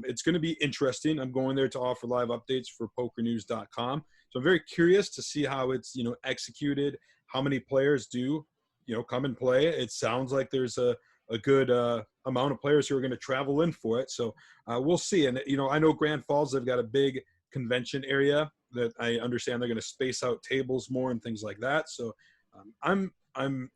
It's going to be interesting. I'm going there to offer live updates for PokerNews.com. So I'm very curious to see how it's executed, how many players do come and play. It sounds like there's a good amount of players who are going to travel in for it. So we'll see. And, I know Grand Falls, they've got a big convention area that I understand they're going to space out tables more and things like that. So I'm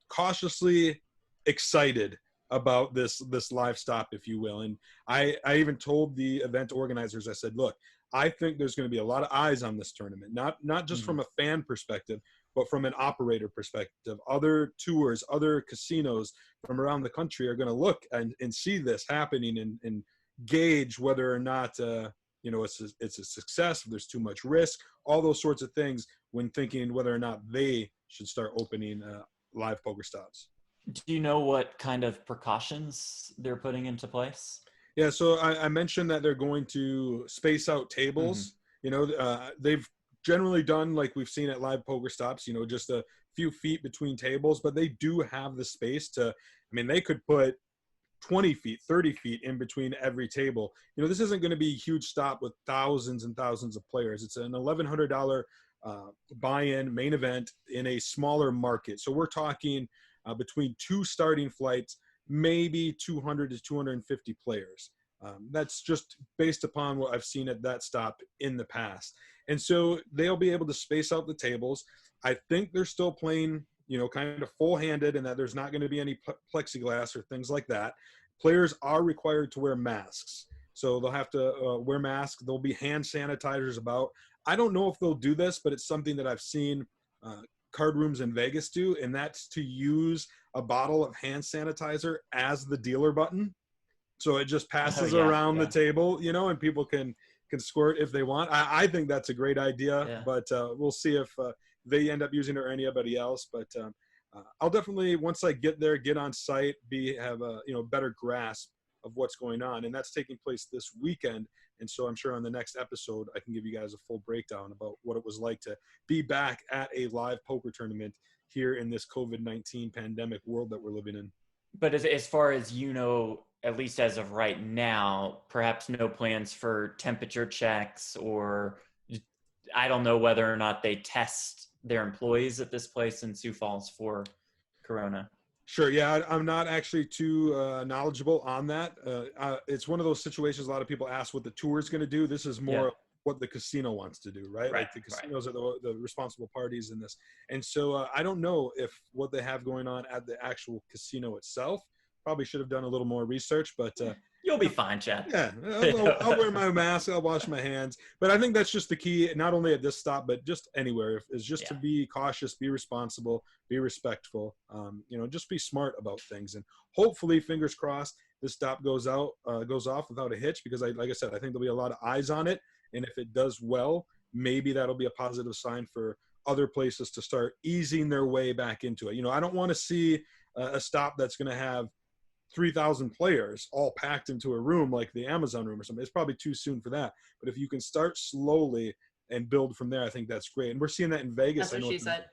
cautiously excited about this live stop, if you will. And I even told the event organizers, I said, look, I think there's going to be a lot of eyes on this tournament, not just from a fan perspective, but from an operator perspective. Other tours, other casinos from around the country are going to look and see this happening and gauge whether or not it's a success, if there's too much risk, all those sorts of things when thinking whether or not they should start opening live poker stops. Do you know what kind of precautions they're putting into place? Yeah, so I mentioned that they're going to space out tables. They've generally done like we've seen at live poker stops, just a few feet between tables, but they do have the space to, they could put 20 feet, 30 feet in between every table. This isn't going to be a huge stop with thousands and thousands of players. It's an $1,100 buy-in main event in a smaller market. So we're talking between two starting flights, maybe 200 to 250 players. That's just based upon what I've seen at that stop in the past. And so they'll be able to space out the tables. I think they're still playing, kind of full-handed, and that there's not going to be any plexiglass or things like that. Players are required to wear masks. So they'll have to wear masks. There'll be hand sanitizers about. I don't know if they'll do this, but it's something that I've seen card rooms in Vegas do, and that's to use a bottle of hand sanitizer as the dealer button. So it just passes around the table, and people can squirt if they want. I think that's a great idea, but we'll see if they end up using it or anybody else. But I'll definitely, once I get there, get on site, have a better grasp of what's going on, and that's taking place this weekend. And so I'm sure on the next episode I can give you guys a full breakdown about what it was like to be back at a live poker tournament here in this COVID-19 pandemic world that we're living in. But as far as at least as of right now, perhaps no plans for temperature checks, or I don't know whether or not they test their employees at this place in Sioux Falls for Corona. Sure. Yeah, I'm not actually too knowledgeable on that. It's one of those situations a lot of people ask what the tour is going to do. This is more what the casino wants to do, right? Like the casinos are the responsible parties in this. And so I don't know if what they have going on at the actual casino itself. Probably should have done a little more research, but you'll be fine, Chad. Yeah, I'll wear my mask. I'll wash my hands. But I think that's just the key, not only at this stop, but just anywhere, is just to be cautious, be responsible, be respectful. Just be smart about things. And hopefully, fingers crossed, this stop goes off without a hitch, because like I said, I think there'll be a lot of eyes on it. And if it does well, maybe that'll be a positive sign for other places to start easing their way back into it. I don't want to see a stop that's going to have 3,000 players all packed into a room like the Amazon room or something. It's probably too soon for that. But if you can start slowly and build from there, I think that's great. And we're seeing that in Vegas. That's what she said.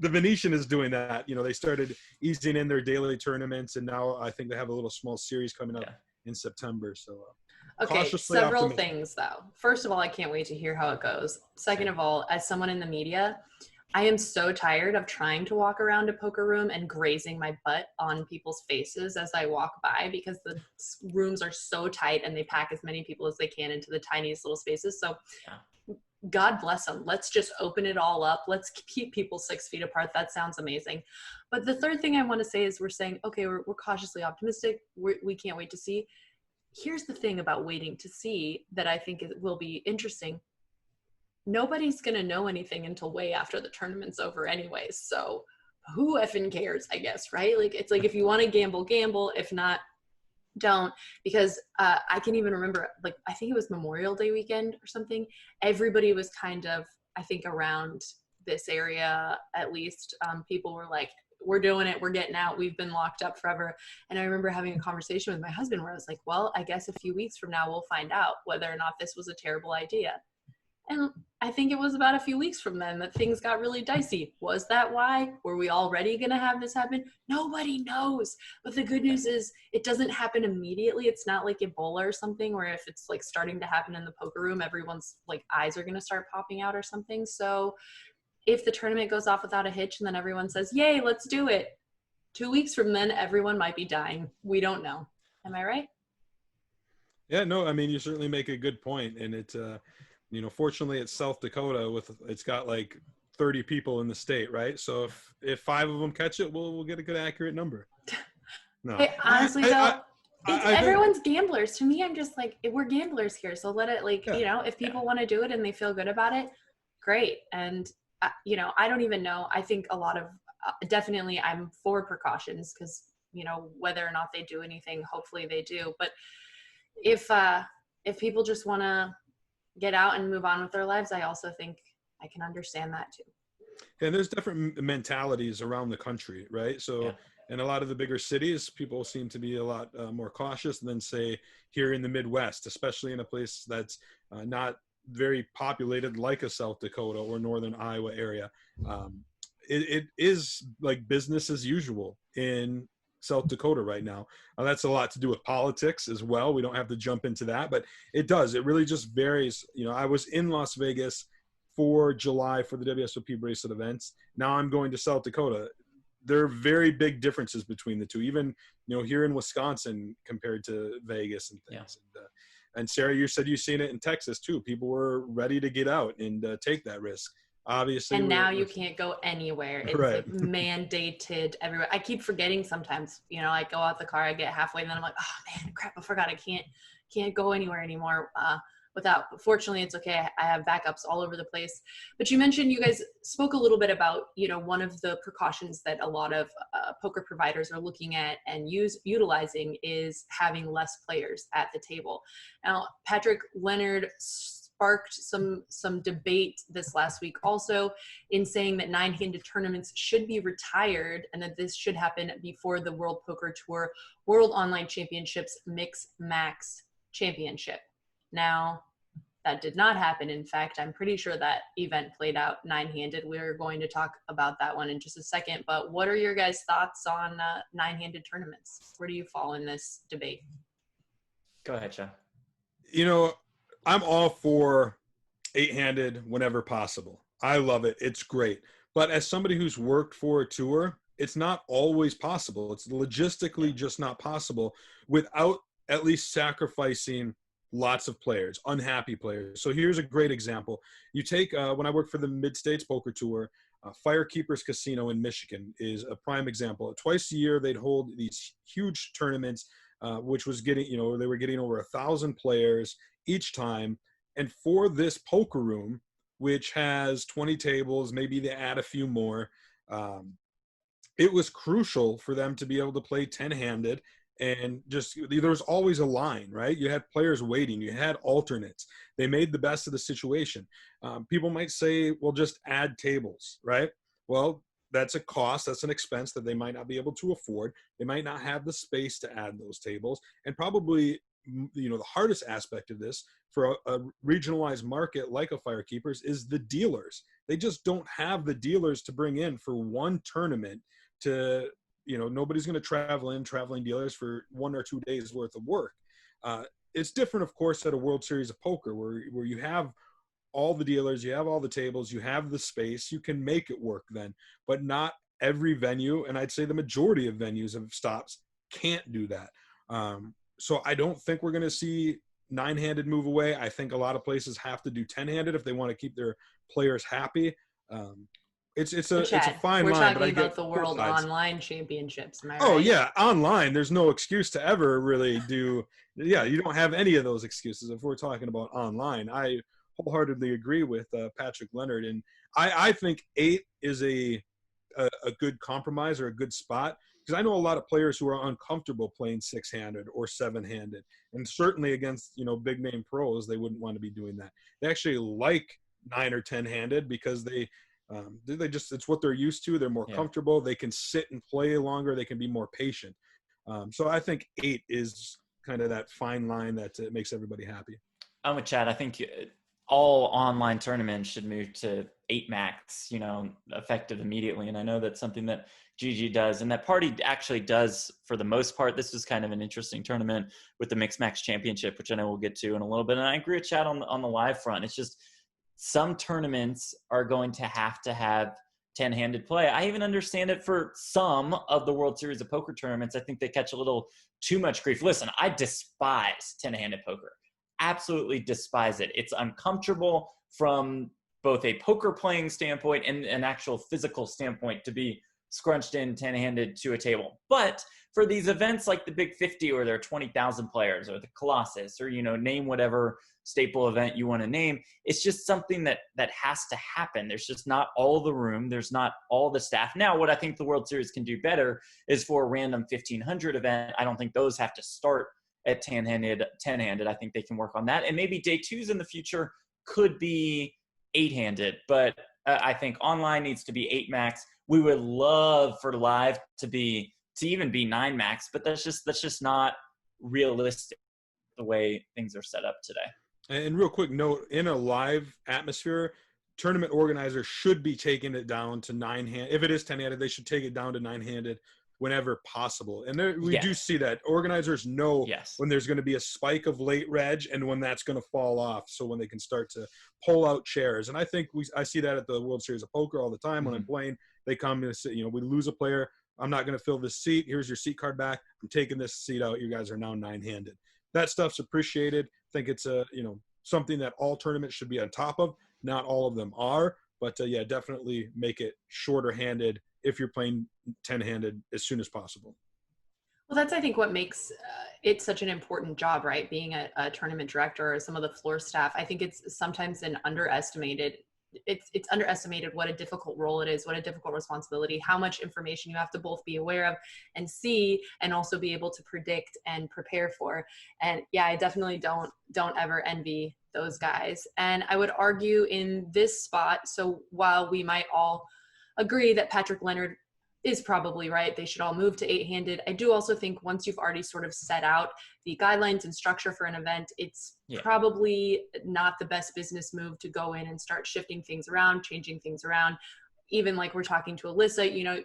The Venetian is doing that. They started easing in their daily tournaments, and now I think they have a little small series coming up in September. So okay, several things though. First of all, I can't wait to hear how it goes. Second of all, as someone in the media, I am so tired of trying to walk around a poker room and grazing my butt on people's faces as I walk by, because the rooms are so tight and they pack as many people as they can into the tiniest little spaces. So God bless them. Let's just open it all up. Let's keep people 6 feet apart. That sounds amazing. But the third thing I want to say is we're saying, okay, we're cautiously optimistic. We can't wait to see. Here's the thing about waiting to see that I think will be interesting. Nobody's going to know anything until way after the tournament's over anyways. So who effing cares, I guess, right? Like, it's like, if you want to gamble, gamble. If not, don't. Because I can even remember, like, I think it was Memorial Day weekend or something. Everybody was kind of, I think around this area, at least, people were like, we're doing it. We're getting out. We've been locked up forever. And I remember having a conversation with my husband where I was like, well, I guess a few weeks from now, we'll find out whether or not this was a terrible idea. And I think it was about a few weeks from then that things got really dicey. Was that why? Were we already going to have this happen? Nobody knows. But the good news is it doesn't happen immediately. It's not like Ebola or something where if it's like starting to happen in the poker room, everyone's like eyes are going to start popping out or something. So if the tournament goes off without a hitch and then everyone says, yay, let's do it, 2 weeks from then, everyone might be dying. We don't know. Am I right? Yeah, no, I mean, you certainly make a good point. And it's, fortunately it's South Dakota it's got like 30 people in the state, right? So if 5 of them catch it, we'll get a good accurate number. No, hey, honestly everyone's gamblers. To me, I'm just like, we're gamblers here. So let it if people want to do it and they feel good about it, great. And I don't even know. I think a lot of, definitely I'm for precautions because, whether or not they do anything, hopefully they do. But if people just want to get out and move on with their lives, I also think I can understand that too. And there's different mentalities around the country, right? So in a lot of the bigger cities, people seem to be a lot more cautious than, say, here in the Midwest, especially in a place that's not very populated like a South Dakota or Northern Iowa area. It is like business as usual in South Dakota right now. That's a lot to do with politics as well. We don't have to jump into that, but it does. It really just varies. I was in Las Vegas for July for the WSOP bracelet events. Now I'm going to South Dakota. There are very big differences between the two, even, here in Wisconsin compared to Vegas and things. Yeah. And Sarah, you said you've seen it in Texas too. People were ready to get out and take that risk. Obviously. And now you can't go anywhere. It's right. like mandated everywhere. I keep forgetting sometimes, I go out the car, I get halfway and then I'm like, oh man, crap, I forgot I can't go anywhere anymore fortunately it's okay. I have backups all over the place. But you mentioned, you guys spoke a little bit about, one of the precautions that a lot of poker providers are looking at and utilizing is having less players at the table. Now, Patrick, Leonard sparked some debate this last week also in saying that 9-handed tournaments should be retired and that this should happen before the World Poker Tour World Online Championships Mix Max Championship. Now, that did not happen. In fact, I'm pretty sure that event played out 9-handed. We're going to talk about that one in just a second. But what are your guys' thoughts on 9-handed tournaments? Where do you fall in this debate? Go ahead, Sean. I'm all for 8-handed whenever possible. I love it. It's great. But as somebody who's worked for a tour, it's not always possible. It's logistically just not possible without at least sacrificing lots of players, unhappy players. So here's a great example. You take, when I worked for the Mid-States Poker Tour, Firekeepers Casino in Michigan is a prime example. Twice a year, they'd hold these huge tournaments, which was getting, they were getting over 1,000 players each time. And for this poker room, which has 20 tables, maybe they add a few more, it was crucial for them to be able to play 10-handed. And just, there was always a line, right? You had players waiting. You had alternates. They made the best of the situation. People might say, well, just add tables, right? Well, that's a cost. That's an expense that they might not be able to afford. They might not have the space to add those tables. And probably, the hardest aspect of this for a regionalized market like a Firekeepers is the dealers. They just don't have the dealers to bring in for one tournament to, nobody's going to traveling dealers for 1 or 2 days worth of work. It's different, of course, at a World Series of Poker where you have all the dealers, you have all the tables, you have the space, you can make it work then. But not every venue, and I'd say the majority of venues of stops can't do that. So I don't think we're going to see 9-handed move away. I think a lot of places have to do 10-handed if they want to keep their players happy. It's a fine line. We're talking but about the World Online Championships. Am I right? Oh yeah, online. There's no excuse to ever really do. Yeah, you don't have any of those excuses if we're talking about online. I wholeheartedly agree with Patrick Leonard, and I think 8 is a good compromise or a good spot, because I know a lot of players who are uncomfortable playing 6-handed or 7-handed, and certainly against big name pros, they wouldn't want to be doing that. They actually like 9 or 10-handed because they just, it's what they're used to. They're more comfortable. They can sit and play longer. They can be more patient. So I think 8 is kind of that fine line that makes everybody happy. I'm with Chad. I think all online tournaments should move to 8 max, effective immediately. And I know that's something that GG does, and that party actually does for the most part. This was kind of an interesting tournament with the Mixed Max Championship, which I know we'll get to in a little bit. And I agree with Chad on the live front. It's just, some tournaments are going to have 10-handed play. I even understand it for some of the World Series of Poker tournaments. I think they catch a little too much grief. Listen, I despise 10-handed poker. Absolutely despise it. It's uncomfortable from both a poker playing standpoint and an actual physical standpoint to be scrunched in 10-handed to a table. But for these events like the Big 50, where there are 20,000 players, or the Colossus, or name whatever staple event you want to name, it's just something that has to happen. There's just not all the room. There's not all the staff. Now, what I think the World Series can do better is for a random 1,500 event. I don't think those have to start at 10-handed. I think they can work on that. And maybe day 2s in the future could be 8-handed, but I think online needs to be 8 max. We would love for live to even be 9 max, but that's just not realistic the way things are set up today. And real quick note, in a live atmosphere, tournament organizers should be taking it down to 9-handed. If it is 10-handed, they should take it down to 9-handed whenever possible. And we do see that. Organizers know when there's going to be a spike of late reg and when that's going to fall off, so when they can start to pull out chairs. And I think I see that at the World Series of Poker all the time. When I'm playing, they come and say, we lose a player, I'm not going to fill this seat. Here's your seat card back. I'm taking this seat out. You guys are now 9-handed. That stuff's appreciated. I think it's something that all tournaments should be on top of. Not all of them are, but definitely make it shorter handed if you're playing 10-handed as soon as possible. Well, that's, I think, what makes it such an important job, right? Being a tournament director or some of the floor staff. I think it's sometimes underestimated what a difficult role it is, what a difficult responsibility, how much information you have to both be aware of and see, and also be able to predict and prepare for. And I definitely don't ever envy those guys. And I would argue in this spot, so while we might all agree that Patrick Leonard is probably right, they should all move to 8-handed, I do also think once you've already sort of set out the guidelines and structure for an event, it's probably not the best business move to go in and start shifting things around, changing things around. Even like we're talking to Alyssa,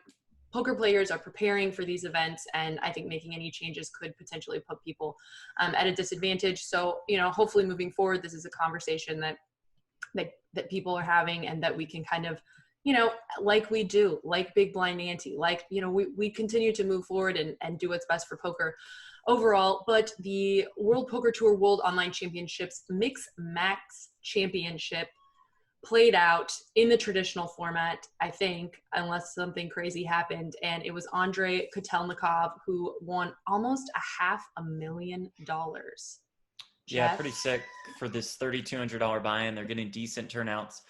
poker players are preparing for these events, and I think making any changes could potentially put people at a disadvantage. So, hopefully moving forward, this is a conversation that people are having, and that we can kind of you know, like we do, like Big Blind Ante, like, you know, we continue to move forward and do what's best for poker overall. But the World Poker Tour World Online Championships Mix Max Championship played out in the traditional format, I think, unless something crazy happened. And it was Andrei Kotelnikov who won almost $500,000. Yeah, Jeff? pretty sick for this $3,200 buy-in. They're getting decent turnouts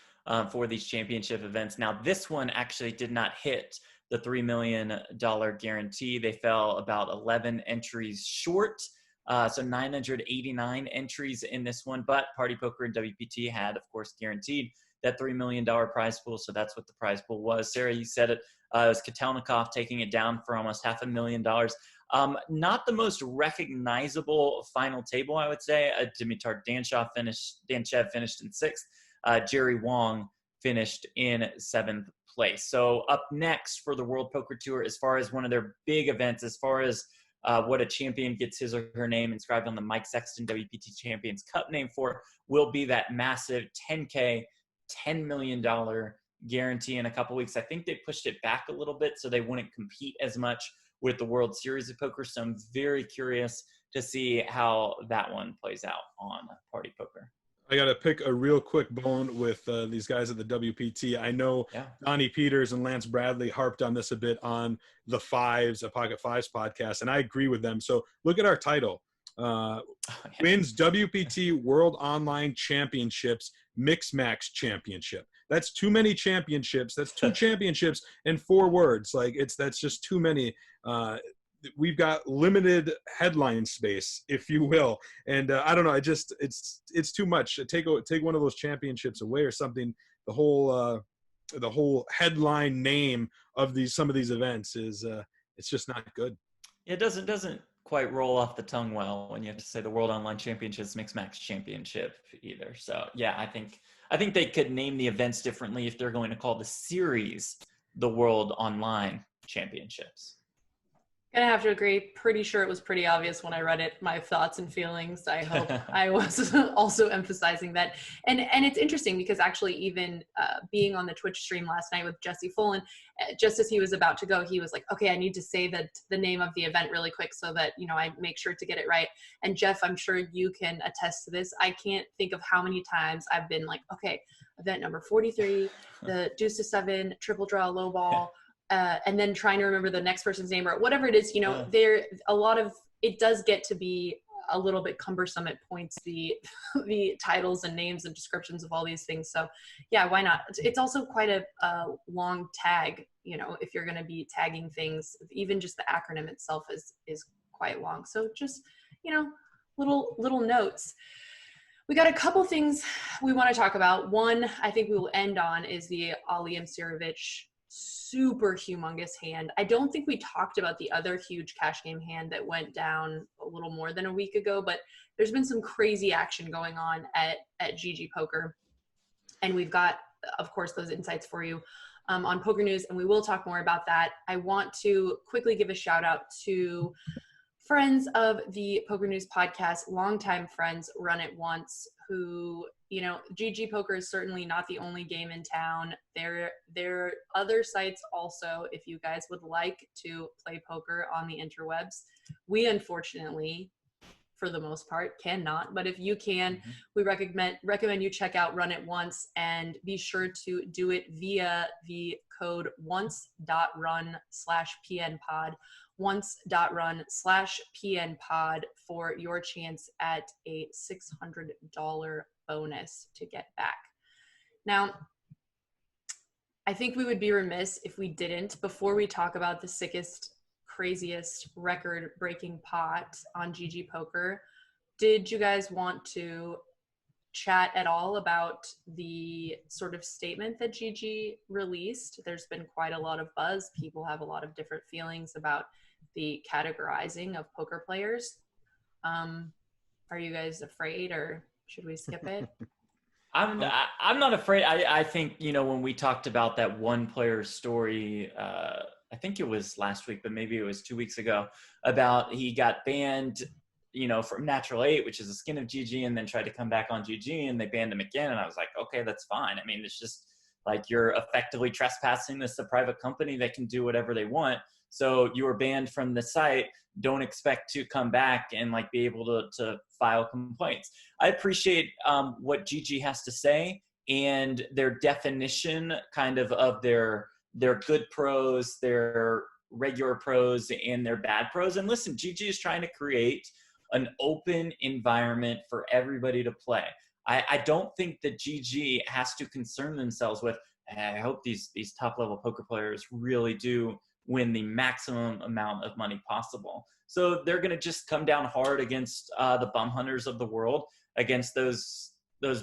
for these championship events. Now, this one actually did not hit the $3 million guarantee. They fell about 11 entries short. So 989 entries in this one, but Party Poker and WPT had, of course, guaranteed that $3 million prize pool. So that's what the prize pool was. Sarah, you said it, it was Kotelnikov taking it down for almost $500,000. Not the most recognizable final table, I would say. Dimitar Danchev finished in sixth. Jerry Wong finished in seventh place. So up next for the World Poker Tour, as far as one of their big events, as far as what a champion gets his or her name inscribed on the Mike Sexton WPT Champions Cup name for, will be that massive $10K, $10 million guarantee in a couple weeks. I think they pushed it back a little bit so they wouldn't compete as much with the World Series of Poker. So I'm very curious to see how that one plays out on Party Poker. I got to pick a real quick bone with these guys at the WPT. I know Donnie Peters and Lance Bradley harped on this a bit on the Fives, a Pocket Fives podcast, and I agree with them. So look at our title. Wins WPT World Online Championships Mix Max Championship. That's too many championships. That's two championships in 4 words. Like that's just too many. We've got limited headline space, if you will, and I don't know. It's too much. Take one of those championships away or something. The whole headline name of some of these events is it's just not good. It doesn't quite roll off the tongue well when you have to say the World Online Championships Mix Max Championship either. So yeah, I think they could name the events differently if they're going to call the series the World Online Championships. Gonna have to agree. Pretty sure it was pretty obvious when I read it, my thoughts and feelings. I hope I was also emphasizing that. And it's interesting because actually even being on the Twitch stream last night with Jesse Fullen, just as he was about to go, he was like, okay, I need to say the name of the event really quick so that, you know, I make sure to get it right. And Jeff, I'm sure you can attest to this. I can't think of how many times I've been like, okay, event number 43, the deuce to 7, triple draw, low ball, and then trying to remember the next person's name or whatever it is, you know, there a lot of it does get to be a little bit cumbersome at points, the titles and names and descriptions of all these things. So yeah, why not? It's also quite a long tag, you know, if you're going to be tagging things, even just the acronym itself is quite long. So just, you know, little notes. We got a couple things we want to talk about. One, I think we will end on is the Ali Imsirovic super humongous hand. I don't think we talked about the other huge cash game hand that went down a little more than a week ago, but there's been some crazy action going on at GGPoker. And we've got, of course, those insights for you on PokerNews, and we will talk more about that. I want to quickly give a shout out to friends of the PokerNews podcast, longtime friends, Run It Once, who, you know, GGPoker is certainly not the only game in town. There are other sites also, if you guys would like to play poker on the interwebs. We unfortunately, for the most part, cannot, but if you can, we recommend you check out Run It Once, and be sure to do it via the code once.run/PNPod. once.run/PNPod for your chance at a $600 bonus to get back. Now, I think we would be remiss if we didn't, before we talk about the sickest, craziest record-breaking pot on GGPoker, did you guys want to chat at all about the sort of statement that GG released? There's been quite a lot of buzz. People have a lot of different feelings about the categorizing of poker players. Are you guys afraid, or should we skip it? I'm not afraid. I think, you know, when we talked about that one player's story, I think it was last week, but maybe it was 2 weeks ago, about he got banned, you know, from Natural 8, which is a skin of GG, and then tried to come back on GG, and they banned him again. And I was like, okay, that's fine. I mean, it's just like you're effectively trespassing. This is a private company that can do whatever they want. So you are banned from the site. Don't expect to come back and like be able to file complaints. I appreciate what GG has to say and their definition kind of their good pros, their regular pros, and their bad pros. And listen, GG is trying to create an open environment for everybody to play. I don't think that GG has to concern themselves with, I hope these top level poker players really do win the maximum amount of money possible. So they're going to just come down hard against the bum hunters of the world, against those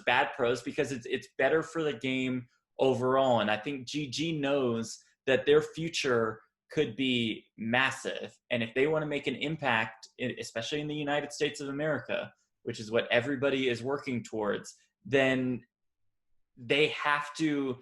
bad pros, because it's better for the game overall. And I think GG knows that their future could be massive. And if they want to make an impact, especially in the United States of America, which is what everybody is working towards, then they have to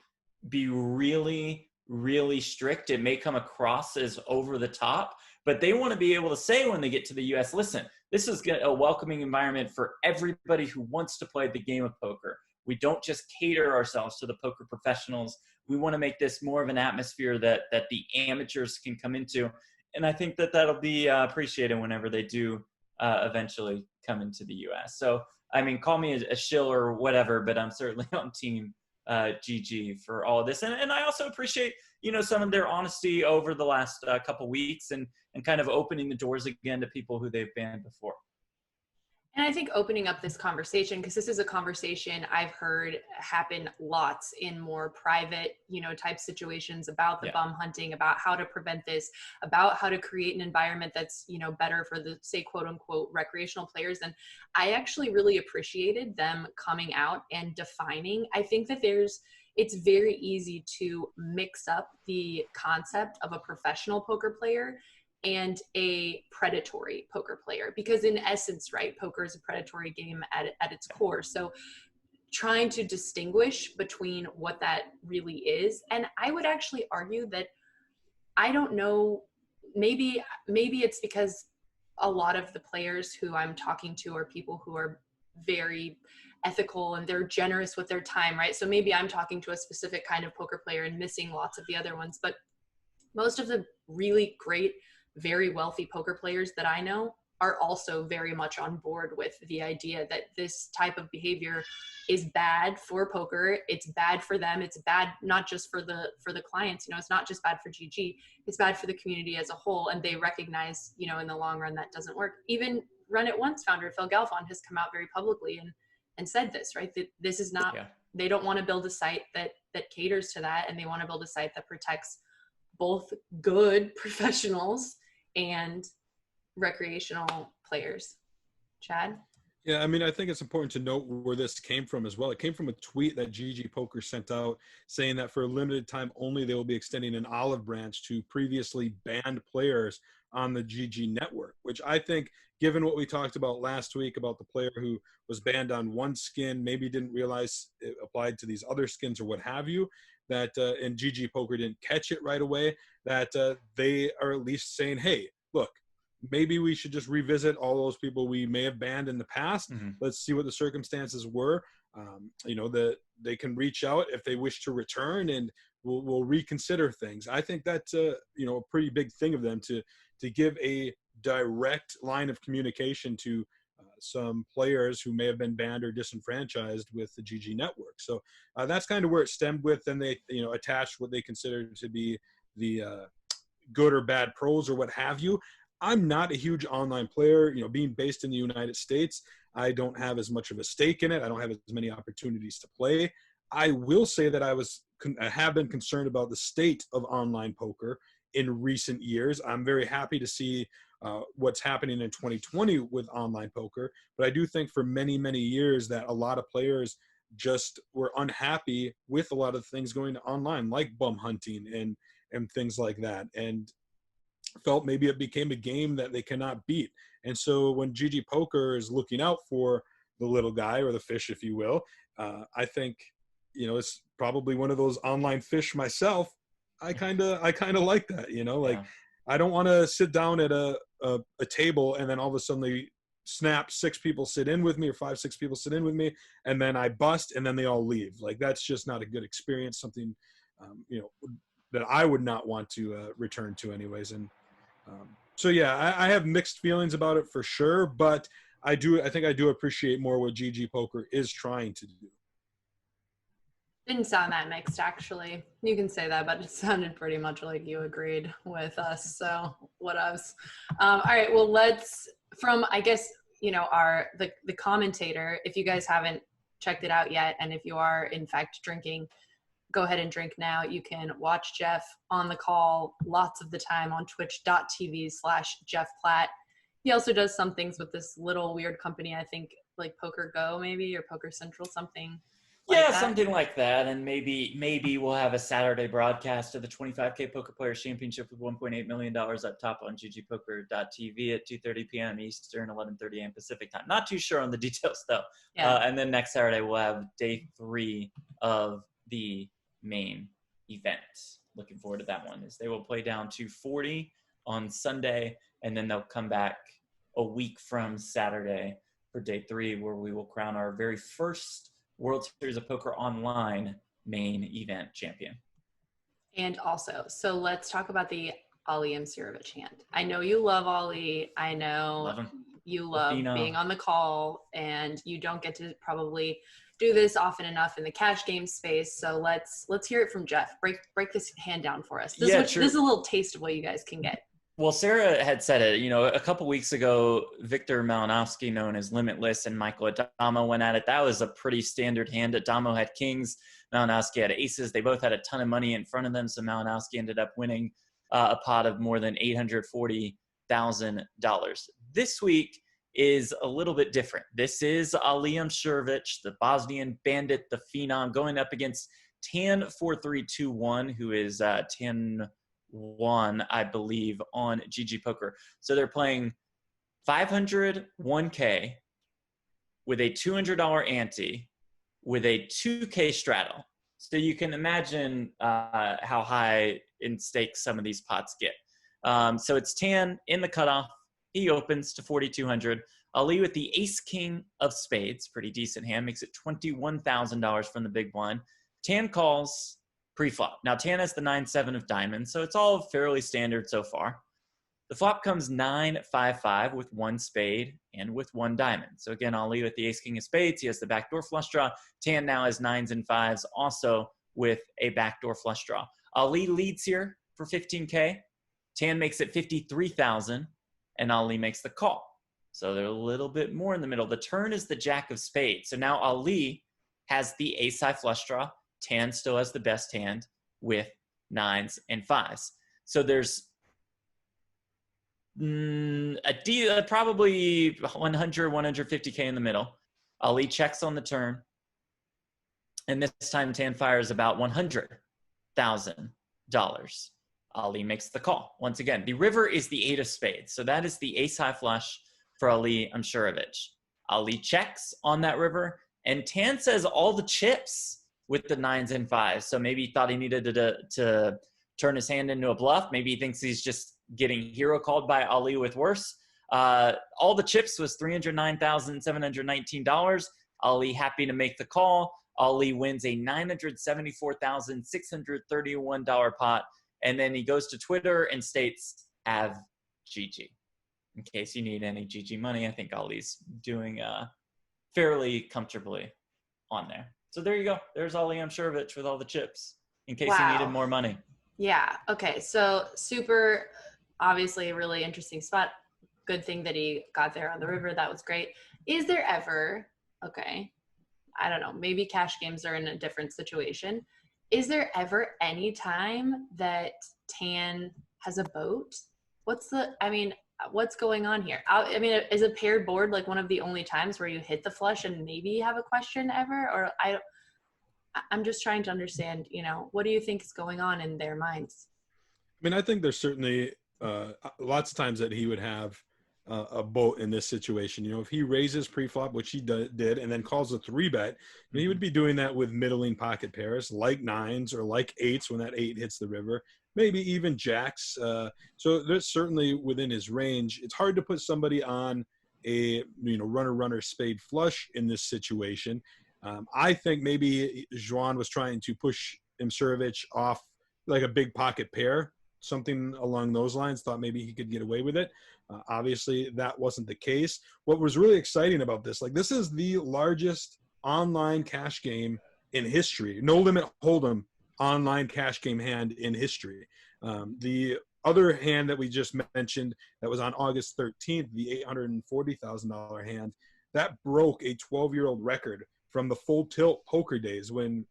be really, really strict. It may come across as over the top, but they want to be able to say when they get to the US, listen, this is a welcoming environment for everybody who wants to play the game of poker. We don't just cater ourselves to the poker professionals. We want to make this more of an atmosphere that the amateurs can come into. And I think that that'll be appreciated whenever they do eventually come into the US. So, I mean, call me a shill or whatever, but I'm certainly on team GG for all of this. And I also appreciate, some of their honesty over the last couple weeks and kind of opening the doors again to people who they've banned before. And I think opening up this conversation, because this is a conversation I've heard happen lots in more private, type situations about the bum hunting, about how to prevent this, about how to create an environment that's, better for the, say, quote unquote, recreational players. And I actually really appreciated them coming out and defining. I think that it's very easy to mix up the concept of a professional poker player and a predatory poker player, because in essence, right, poker is a predatory game at its core. So trying to distinguish between what that really is. And I would actually argue that, I don't know, maybe it's because a lot of the players who I'm talking to are people who are very ethical and they're generous with their time, right? So maybe I'm talking to a specific kind of poker player and missing lots of the other ones, but most of the really great, very wealthy poker players that I know are also very much on board with the idea that this type of behavior is bad for poker. It's bad for them. It's bad not just for the clients. It's not just bad for GG. It's bad for the community as a whole. And they recognize, in the long run, that doesn't work. Even Run It Once founder Phil Galfond has come out very publicly and said this, right? That this is not. They don't want to build a site that caters to that, and they want to build a site that protects both good professionals and recreational players. Chad? Yeah, I mean, I think it's important to note where this came from as well. It came from a tweet that GGPoker sent out saying that for a limited time only, they will be extending an olive branch to previously banned players on the GG network, which I think, given what we talked about last week about the player who was banned on one skin, maybe didn't realize it applied to these other skins or what have you, that and GGPoker didn't catch it right away, that they are at least saying, hey, look, maybe we should just revisit all those people we may have banned in the past. Mm-hmm. Let's see what the circumstances were. They can reach out if they wish to return, and we'll reconsider things. I think that's a pretty big thing of them to give a direct line of communication to some players who may have been banned or disenfranchised with the GG network. So that's kind of where it stemmed with. Then they attached what they considered to be the good or bad pros or what have you. I'm not a huge online player, being based in the United States. I don't have as much of a stake in it. I don't have as many opportunities to play. I will say that I have been concerned about the state of online poker in recent years. I'm very happy to see what's happening in 2020 with online poker. But I do think for many, many years that a lot of players just were unhappy with a lot of things going online, like bum hunting and things like that. And felt maybe it became a game that they cannot beat. And so when GGPoker is looking out for the little guy, or the fish, if you will, I think, it's probably one of those online fish myself. I kind of like that, I don't want to sit down at a table and then all of a sudden snap, 6 people sit in with me, or 5, 6 people sit in with me, and then I bust, and then they all leave. Like, that's just not a good experience. Something, that I would not want to return to anyways. And so yeah, I have mixed feelings about it for sure, but I think I do appreciate more what GGPoker is trying to do. Didn't sound that mixed, actually. You can say that, but it sounded pretty much like you agreed with us. So whatevs. All right. Well, from, I guess, the commentator, if you guys haven't checked it out yet, and if you are in fact drinking, go ahead and drink now. You can watch Jeff on the call lots of the time on twitch.tv/Jeff Platt. He also does some things with this little weird company, I think, like Poker Go maybe, or Poker Central, something. Yeah, something like that. And maybe we'll have a Saturday broadcast of the 25K Poker Players Championship with $1.8 million up top on GGPoker.tv at 2:30 p.m. Eastern, 11:30 a.m. Pacific time. Not too sure on the details, though. Yeah. And then next Saturday, we'll have day 3 of the main event. Looking forward to that one. As they will play down to 40 on Sunday, and then they'll come back a week from Saturday for day 3, where we will crown our very first World Series of Poker Online main event champion. And also, so let's talk about the Ali Msirovic hand. I know you love Ali. I know you love being on the call, and you don't get to probably do this often enough in the cash game space. So let's hear it from Jeff. Break this hand down for us. This is a little taste of what you guys can get. Well, Sarah had said it, a couple weeks ago, Victor Malinowski, known as Limitless, and Michael Adamo went at it. That was a pretty standard hand. Adamo had kings, Malinowski had aces. They both had a ton of money in front of them, so Malinowski ended up winning a pot of more than $840,000. This week is a little bit different. This is Ali Msirovic, the Bosnian bandit, the phenom, going up against Tan 4321, who is 10-1, I believe, on GGPoker. So they're playing 501K with a $200 ante with a 2K straddle. So you can imagine how high in stakes some of these pots get. So it's Tan in the cutoff. He opens to 4,200. Ali with the ace-king of spades, pretty decent hand, makes it $21,000 from the big blind. Tan calls pre-flop. Now, Tan has the 9-7 of diamonds, so it's all fairly standard so far. The flop comes 9-5-5 with 1 spade and with 1 diamond. So again, Ali with the ace-king of spades. He has the backdoor flush draw. Tan now has 9s and 5s, also with a backdoor flush draw. Ali leads here for 15K. Tan makes it 53,000, and Ali makes the call. So they're a little bit more in the middle. The turn is the jack of spades. So now Ali has the ace-high flush draw. Tan still has the best hand with 9s and 5s. So there's probably 100, 150K in the middle. Ali checks on the turn. And this time Tan fires about $100,000. Ali makes the call. Once again, the river is the 8 of spades. So that is the ace-high flush for Ali Msirovic. Ali checks on that river, and Tan says all the chips with the 9s and 5s. So maybe he thought he needed to turn his hand into a bluff. Maybe he thinks he's just getting hero called by Ali with worse. All the chips was $309,719. Ali happy to make the call. Ali wins a $974,631 pot. And then he goes to Twitter and states, "Have GG." In case you need any GG money, I think Ali's doing fairly comfortably on there. So there you go. There's Ali Msirovic with all the chips in case he needed more money. Yeah. Okay. So super, obviously a really interesting spot. Good thing that he got there on the river. That was great. Is there ever, okay, I don't know, maybe cash games are in a different situation. Is there ever any time that Tan has a boat? What's going on here? I mean, is a paired board like one of the only times where you hit the flush and maybe you have a question ever? Or I'm just trying to understand, what do you think is going on in their minds? I mean, I think there's certainly lots of times that he would have a boat in this situation. If he raises pre-flop, which he did, and then calls a 3-bet, he would be doing that with middling pocket pairs like 9s or like 8s when that 8 hits the river, maybe even jacks. So there's certainly within his range. It's hard to put somebody on a runner spade flush in this situation. I think maybe Juan was trying to push Imsirovic off like a big pocket pair, something along those lines, thought maybe he could get away with it. Obviously, that wasn't the case. What was really exciting about this, like this is the largest online cash game in history, no limit hold'em online cash game hand in history. The other hand that we just mentioned that was on August 13th, the $840,000 hand, that broke a 12-year-old record from the full tilt poker days when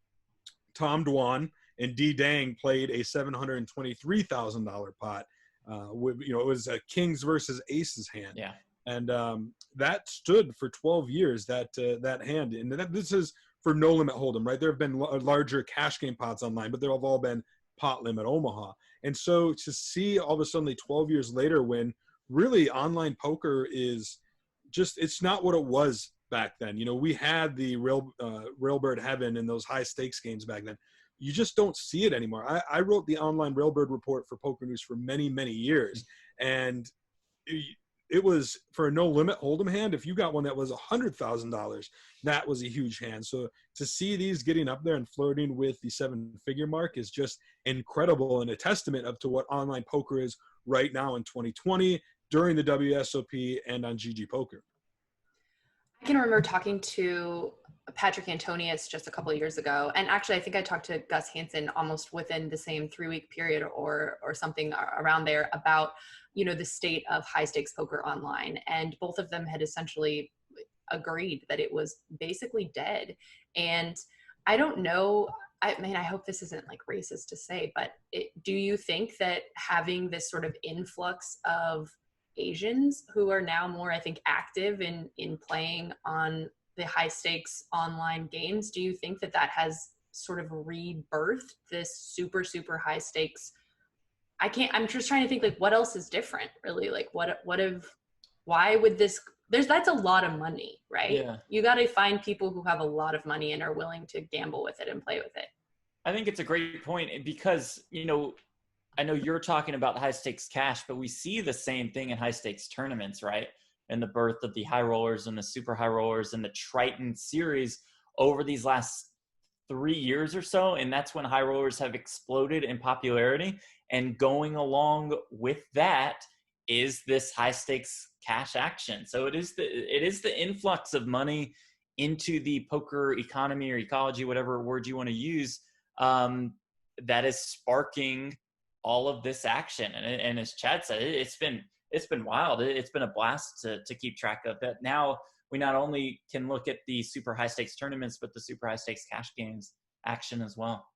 Tom Dwan and D Dang played a $723,000 pot. It was a kings versus aces hand. Yeah. And that stood for 12 years, that hand. And this is for no limit hold'em, right? There have been larger cash game pots online, but they've all been pot limit Omaha. And so to see all of a sudden 12 years later when really online poker is just, it's not what it was back then. We had the Railbird Heaven and those high stakes games back then. You just don't see it anymore. I wrote the online Railbird report for PokerNews for many, many years. And it was for a no limit hold'em hand. If you got one that was $100,000, that was a huge hand. So to see these getting up there and flirting with the 7-figure mark is just incredible and a testament up to what online poker is right now in 2020 during the WSOP and on GGPoker. I can remember talking to Patrick Antonius just a couple of years ago. And actually, I think I talked to Gus Hansen almost within the same 3-week period or something around there about, the state of high stakes poker online. And both of them had essentially agreed that it was basically dead. And I don't know, I hope this isn't like racist to say, but do you think that having this sort of influx of Asians who are now more, I think, active in playing on the high stakes online games, do you think that has sort of rebirthed this super, super high stakes? I'm just trying to think like what else is different really? Like why would this, that's a lot of money, right? Yeah. You got to find people who have a lot of money and are willing to gamble with it and play with it. I think it's a great point because, I know you're talking about high stakes cash, but we see the same thing in high stakes tournaments, right? And the birth of the high rollers and the super high rollers and the Triton series over these last 3 years or so. And that's when high rollers have exploded in popularity. And going along with that is this high stakes cash action. So it is the influx of money into the poker economy or ecology, whatever word you want to use, that is sparking all of this action. And as Chad said, it's been wild. It's been a blast to keep track of it. Now we not only can look at the super high stakes tournaments, but the super high stakes cash games action as well.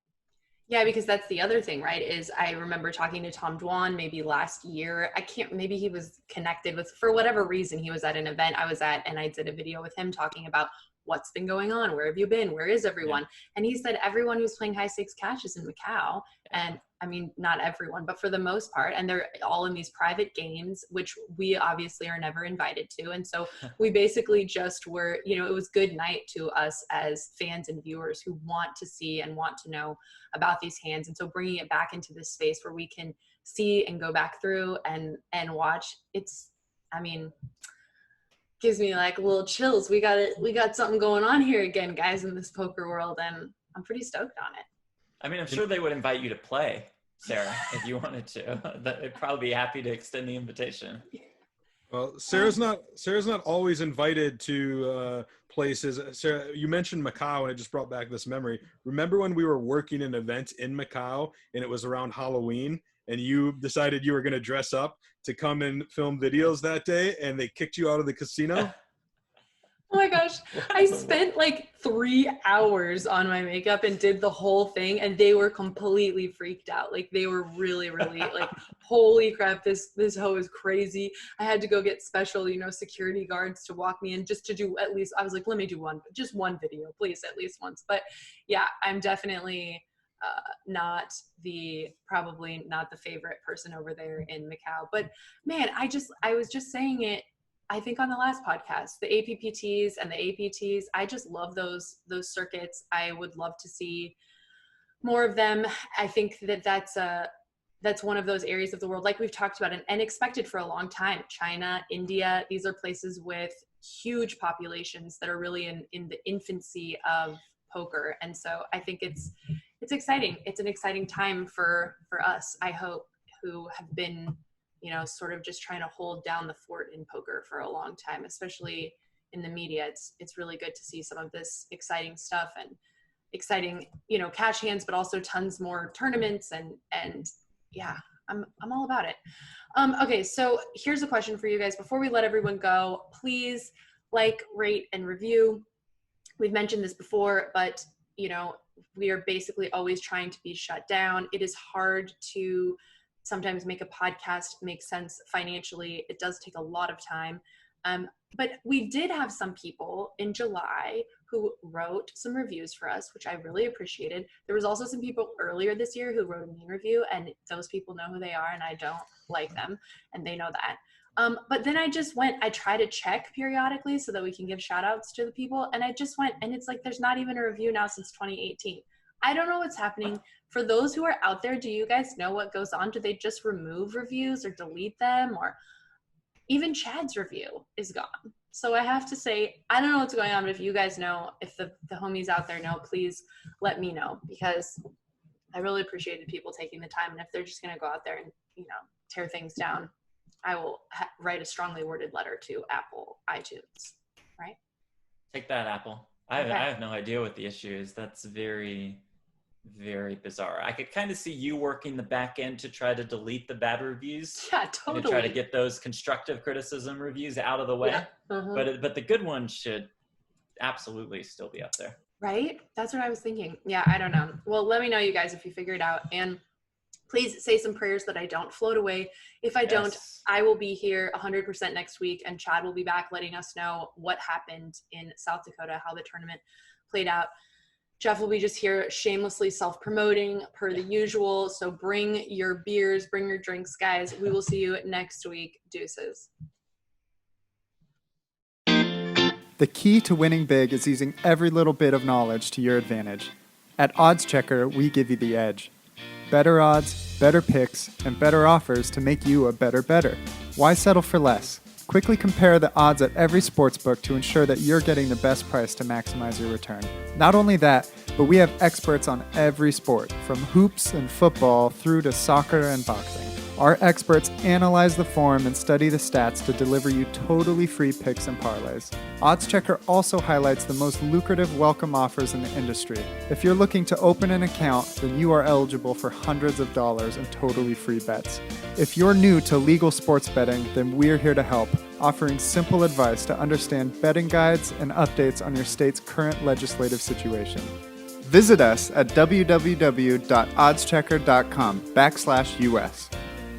Yeah, because that's the other thing, right? Is I remember talking to Tom Dwan maybe last year. Maybe he was connected with, for whatever reason, he was at an event I was at and I did a video with him talking about what's been going on, where have you been, where is everyone? Yeah. And he said everyone who's playing high stakes cash is in Macau. And I mean, not everyone, but for the most part, and they're all in these private games, which we obviously are never invited to. And so we basically just were, it was good night to us as fans and viewers who want to see and want to know about these hands. And so bringing it back into this space where we can see and go back through and watch, gives me like little chills. We got something going on here again, guys, in this poker world, and I'm pretty stoked on it. I mean, I'm sure they would invite you to play, Sarah, if you wanted to. They'd probably be happy to extend the invitation. Well, Sarah's not always invited to places. Sarah, you mentioned Macau, and it just brought back this memory. Remember when we were working an event in Macau, and it was around Halloween, and you decided you were going to dress up to come and film videos that day, and they kicked you out of the casino? Oh my gosh. I spent like 3 hours on my makeup and did the whole thing, and they were completely freaked out. Like they were really, really like, holy crap, this hoe is crazy. I had to go get special, security guards to walk me in just to do at least, I was like, let me do just one video, please, at least once. But yeah, I'm definitely probably not the favorite person over there in Macau. But man, I was just saying it, I think on the last podcast, the APPTs and the APTs, I just love those circuits. I would love to see more of them. I think that's that's one of those areas of the world, like we've talked about and expected for a long time. China, India, these are places with huge populations that are really in the infancy of poker. And so I think it's exciting. It's an exciting time for us, I hope, who have been, you know, sort of just trying to hold down the fort in poker for a long time, especially in the media. It's really good to see some of this exciting stuff and exciting, you know, cash hands, but also tons more tournaments and yeah, I'm all about it. Okay, so here's a question for you guys. Before we let everyone go, please like, rate, and review. We've mentioned this before, but you know, we are basically always trying to be shut down. It is hard to sometimes make a podcast make sense financially. It does take a lot of time. But we did have some people in July who wrote some reviews for us, which I really appreciated. There was also some people earlier this year who wrote a mean review, and those people know who they are, and I don't like them, and they know that. But then I try to check periodically so that we can give shout outs to the people, and I just went, and it's like there's not even a review now since 2018. I don't know what's happening. For those who are out there, do you guys know what goes on? Do they just remove reviews or delete them? Or even Chad's review is gone. So I have to say, I don't know what's going on, but if you guys know, if the homies out there know, please let me know, because I really appreciated people taking the time. And if they're just going to go out there and, you know, tear things down, I will write a strongly worded letter to Apple iTunes, right? Take that, Apple. I have no idea what the issue is. That's very, very bizarre. I could kind of see you working the back end to try to delete the bad reviews. Yeah, totally. And to try to get those constructive criticism reviews out of the way. Yeah. But the good ones should absolutely still be up there. Right? That's what I was thinking. Yeah, I don't know. Well, let me know, you guys, if you figure it out. And please say some prayers that I don't float away. If I don't, I will be here 100% next week, and Chad will be back letting us know what happened in South Dakota, how the tournament played out. Jeff will be just here shamelessly self-promoting per the usual. So bring your beers, bring your drinks, guys. We will see you next week. Deuces. The key to winning big is using every little bit of knowledge to your advantage. At Oddschecker, we give you the edge. Better odds, better picks, and better offers to make you a better bettor. Why settle for less? Quickly compare the odds at every sportsbook to ensure that you're getting the best price to maximize your return. Not only that, but we have experts on every sport, from hoops and football through to soccer and boxing. Our experts analyze the form and study the stats to deliver you totally free picks and parlays. Oddschecker also highlights the most lucrative welcome offers in the industry. If you're looking to open an account, then you are eligible for hundreds of dollars in totally free bets. If you're new to legal sports betting, then we're here to help, offering simple advice to understand betting guides and updates on your state's current legislative situation. Visit us at www.oddschecker.com/US.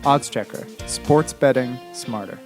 Oddschecker, sports betting smarter.